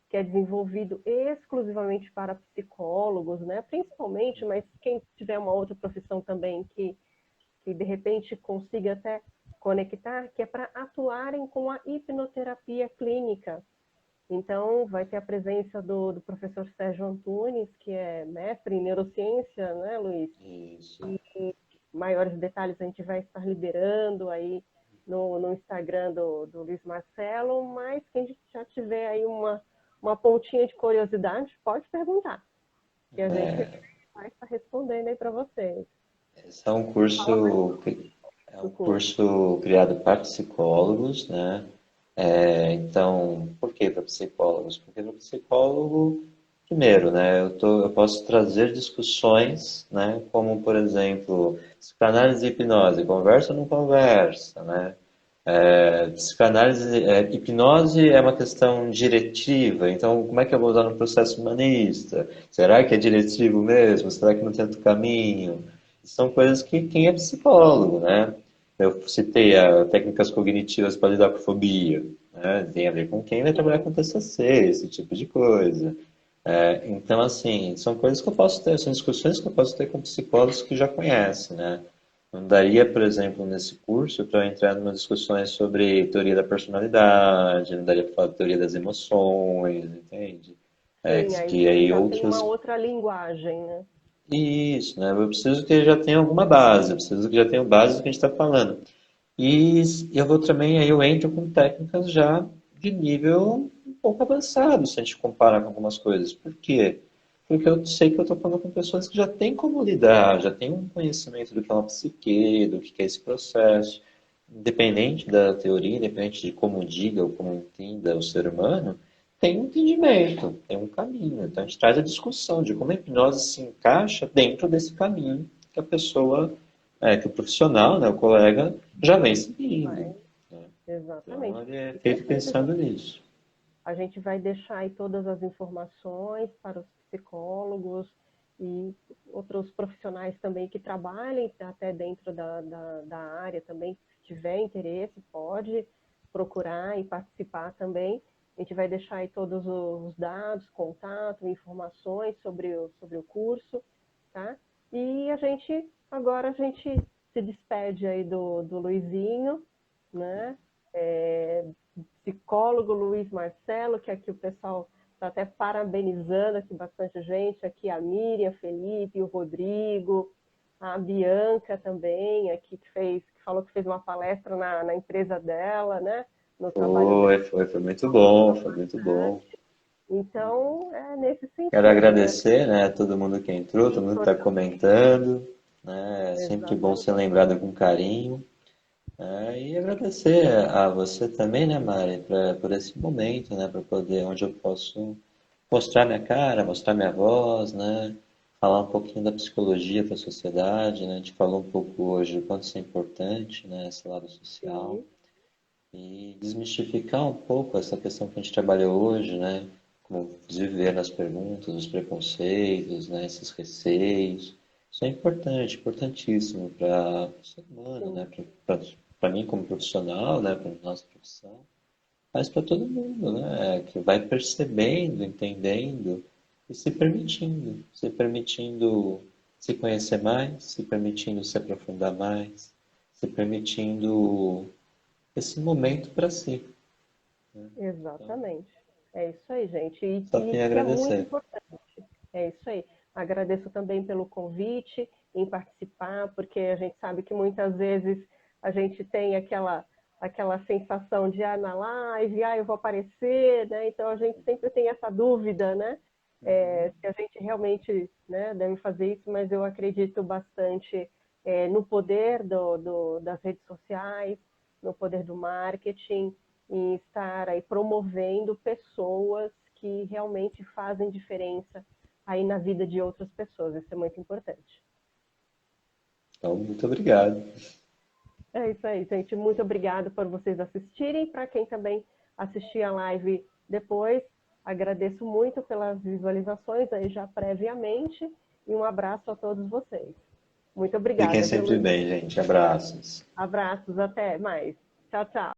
que é desenvolvido exclusivamente para psicólogos, né? Principalmente, mas quem tiver uma outra profissão também que de repente consiga até conectar, que é para atuarem com a hipnoterapia clínica. Então, vai ter a presença do professor Sérgio Antunes, que é mestre em neurociência, né, Luiz? isso. E maiores detalhes a gente vai estar liberando aí no Instagram do Luiz Marcelo, mas quem já tiver aí uma pontinha de curiosidade, pode perguntar, que a gente É, vai estar respondendo aí para vocês. esse é um Fala mais do um curso. curso criado para psicólogos, né? Então, por que para psicólogos? Porque para psicólogo, primeiro, né, eu posso trazer discussões, né, como, por exemplo, psicanálise e hipnose, conversa ou não conversa, né? Psicanálise, hipnose é uma questão diretiva, então como é que eu vou usar no processo humanista? Será que é diretivo mesmo? Será que não tem outro caminho? São coisas que quem é psicólogo, né? Eu citei técnicas cognitivas para lidar com fobia, né? Tem a ver com quem vai trabalhar com TCC, esse tipo de coisa. Então, assim, são coisas que eu posso ter, são discussões que eu posso ter com psicólogos que já conhecem, né? Não daria, por exemplo, nesse curso, para eu entrar em umas discussões sobre teoria da personalidade, não daria para falar de teoria das emoções, entende? Sim, aí Que aí já tem uma outras. outra linguagem, né? Isso, né? Eu preciso que já tenha alguma base, eu preciso que já tenha base do que a gente está falando. E eu vou também, aí eu entro com técnicas já de nível um pouco avançado, se a gente comparar com algumas coisas. Por quê? Porque eu sei que eu estou falando com pessoas que já têm como lidar, já têm um conhecimento do que é uma psique, do que é esse processo. Independente da teoria, independente de como diga ou como entenda o ser humano, tem um entendimento, tem um caminho. Então a gente traz a discussão de como a hipnose se encaixa dentro desse caminho que a pessoa, que o profissional, né, o colega, já vem seguindo. Vai, Né? Então exatamente. ele é E feito perfeito, pensando nisso. a gente vai deixar aí todas as informações para os psicólogos e outros profissionais também que trabalhem até dentro da área também, se tiver interesse, pode procurar e participar também. A gente vai deixar aí todos os dados, contato, informações sobre o curso, tá? E agora a gente se despede aí do Luizinho, né? É, psicólogo Luiz Marcelo, que aqui o pessoal está até parabenizando aqui bastante gente, aqui a Miriam, Felipe, o Rodrigo, a Bianca também, aqui que falou que fez uma palestra na empresa dela, né? No trabalho dela. Foi muito bom, foi muito bom. Então, é nesse Quero sentido, né? agradecer, né, a todo mundo que entrou, todo mundo que está Importante, comentando. Né? É sempre bom exatamente. ser lembrado com carinho. E agradecer a você também, né, Mari, por esse momento, né, para poder, onde eu posso mostrar minha cara, mostrar minha voz, né, falar um pouquinho da psicologia para a sociedade, né, a gente falou um pouco hoje o quanto isso é importante, né, esse lado social, Sim, e desmistificar um pouco essa questão que a gente trabalhou hoje, né, como viver nas perguntas, os preconceitos, né, esses receios. Isso é importante, importantíssimo para o ser humano, sim, né, para mim como profissional, né, para nossa profissão, mas para todo mundo, né, que vai percebendo, entendendo e se permitindo se conhecer mais, se permitindo se aprofundar mais, se permitindo esse momento para si. Né? Então, exatamente. É isso aí, gente. só E tenho a isso que é muito agradecer. importante. É isso aí. Agradeço também pelo convite em participar, porque a gente sabe que muitas vezes a gente tem aquela sensação de, na live, eu vou aparecer, né? Então a gente sempre tem essa dúvida, né? Uhum. Se a gente realmente, né, deve fazer isso, mas eu acredito bastante no poder das redes sociais, no poder do marketing, em estar aí promovendo pessoas que realmente fazem diferença aí na vida de outras pessoas. Isso é muito importante. Então, muito obrigado. É isso aí, gente. Muito obrigada por vocês assistirem. Para quem também assistir a live depois, agradeço muito pelas visualizações aí já previamente e um abraço a todos vocês. Muito Fiquem obrigada, viu, sempre Luiz? bem, gente. Abraços. Abraços, até mais. Tchau, tchau.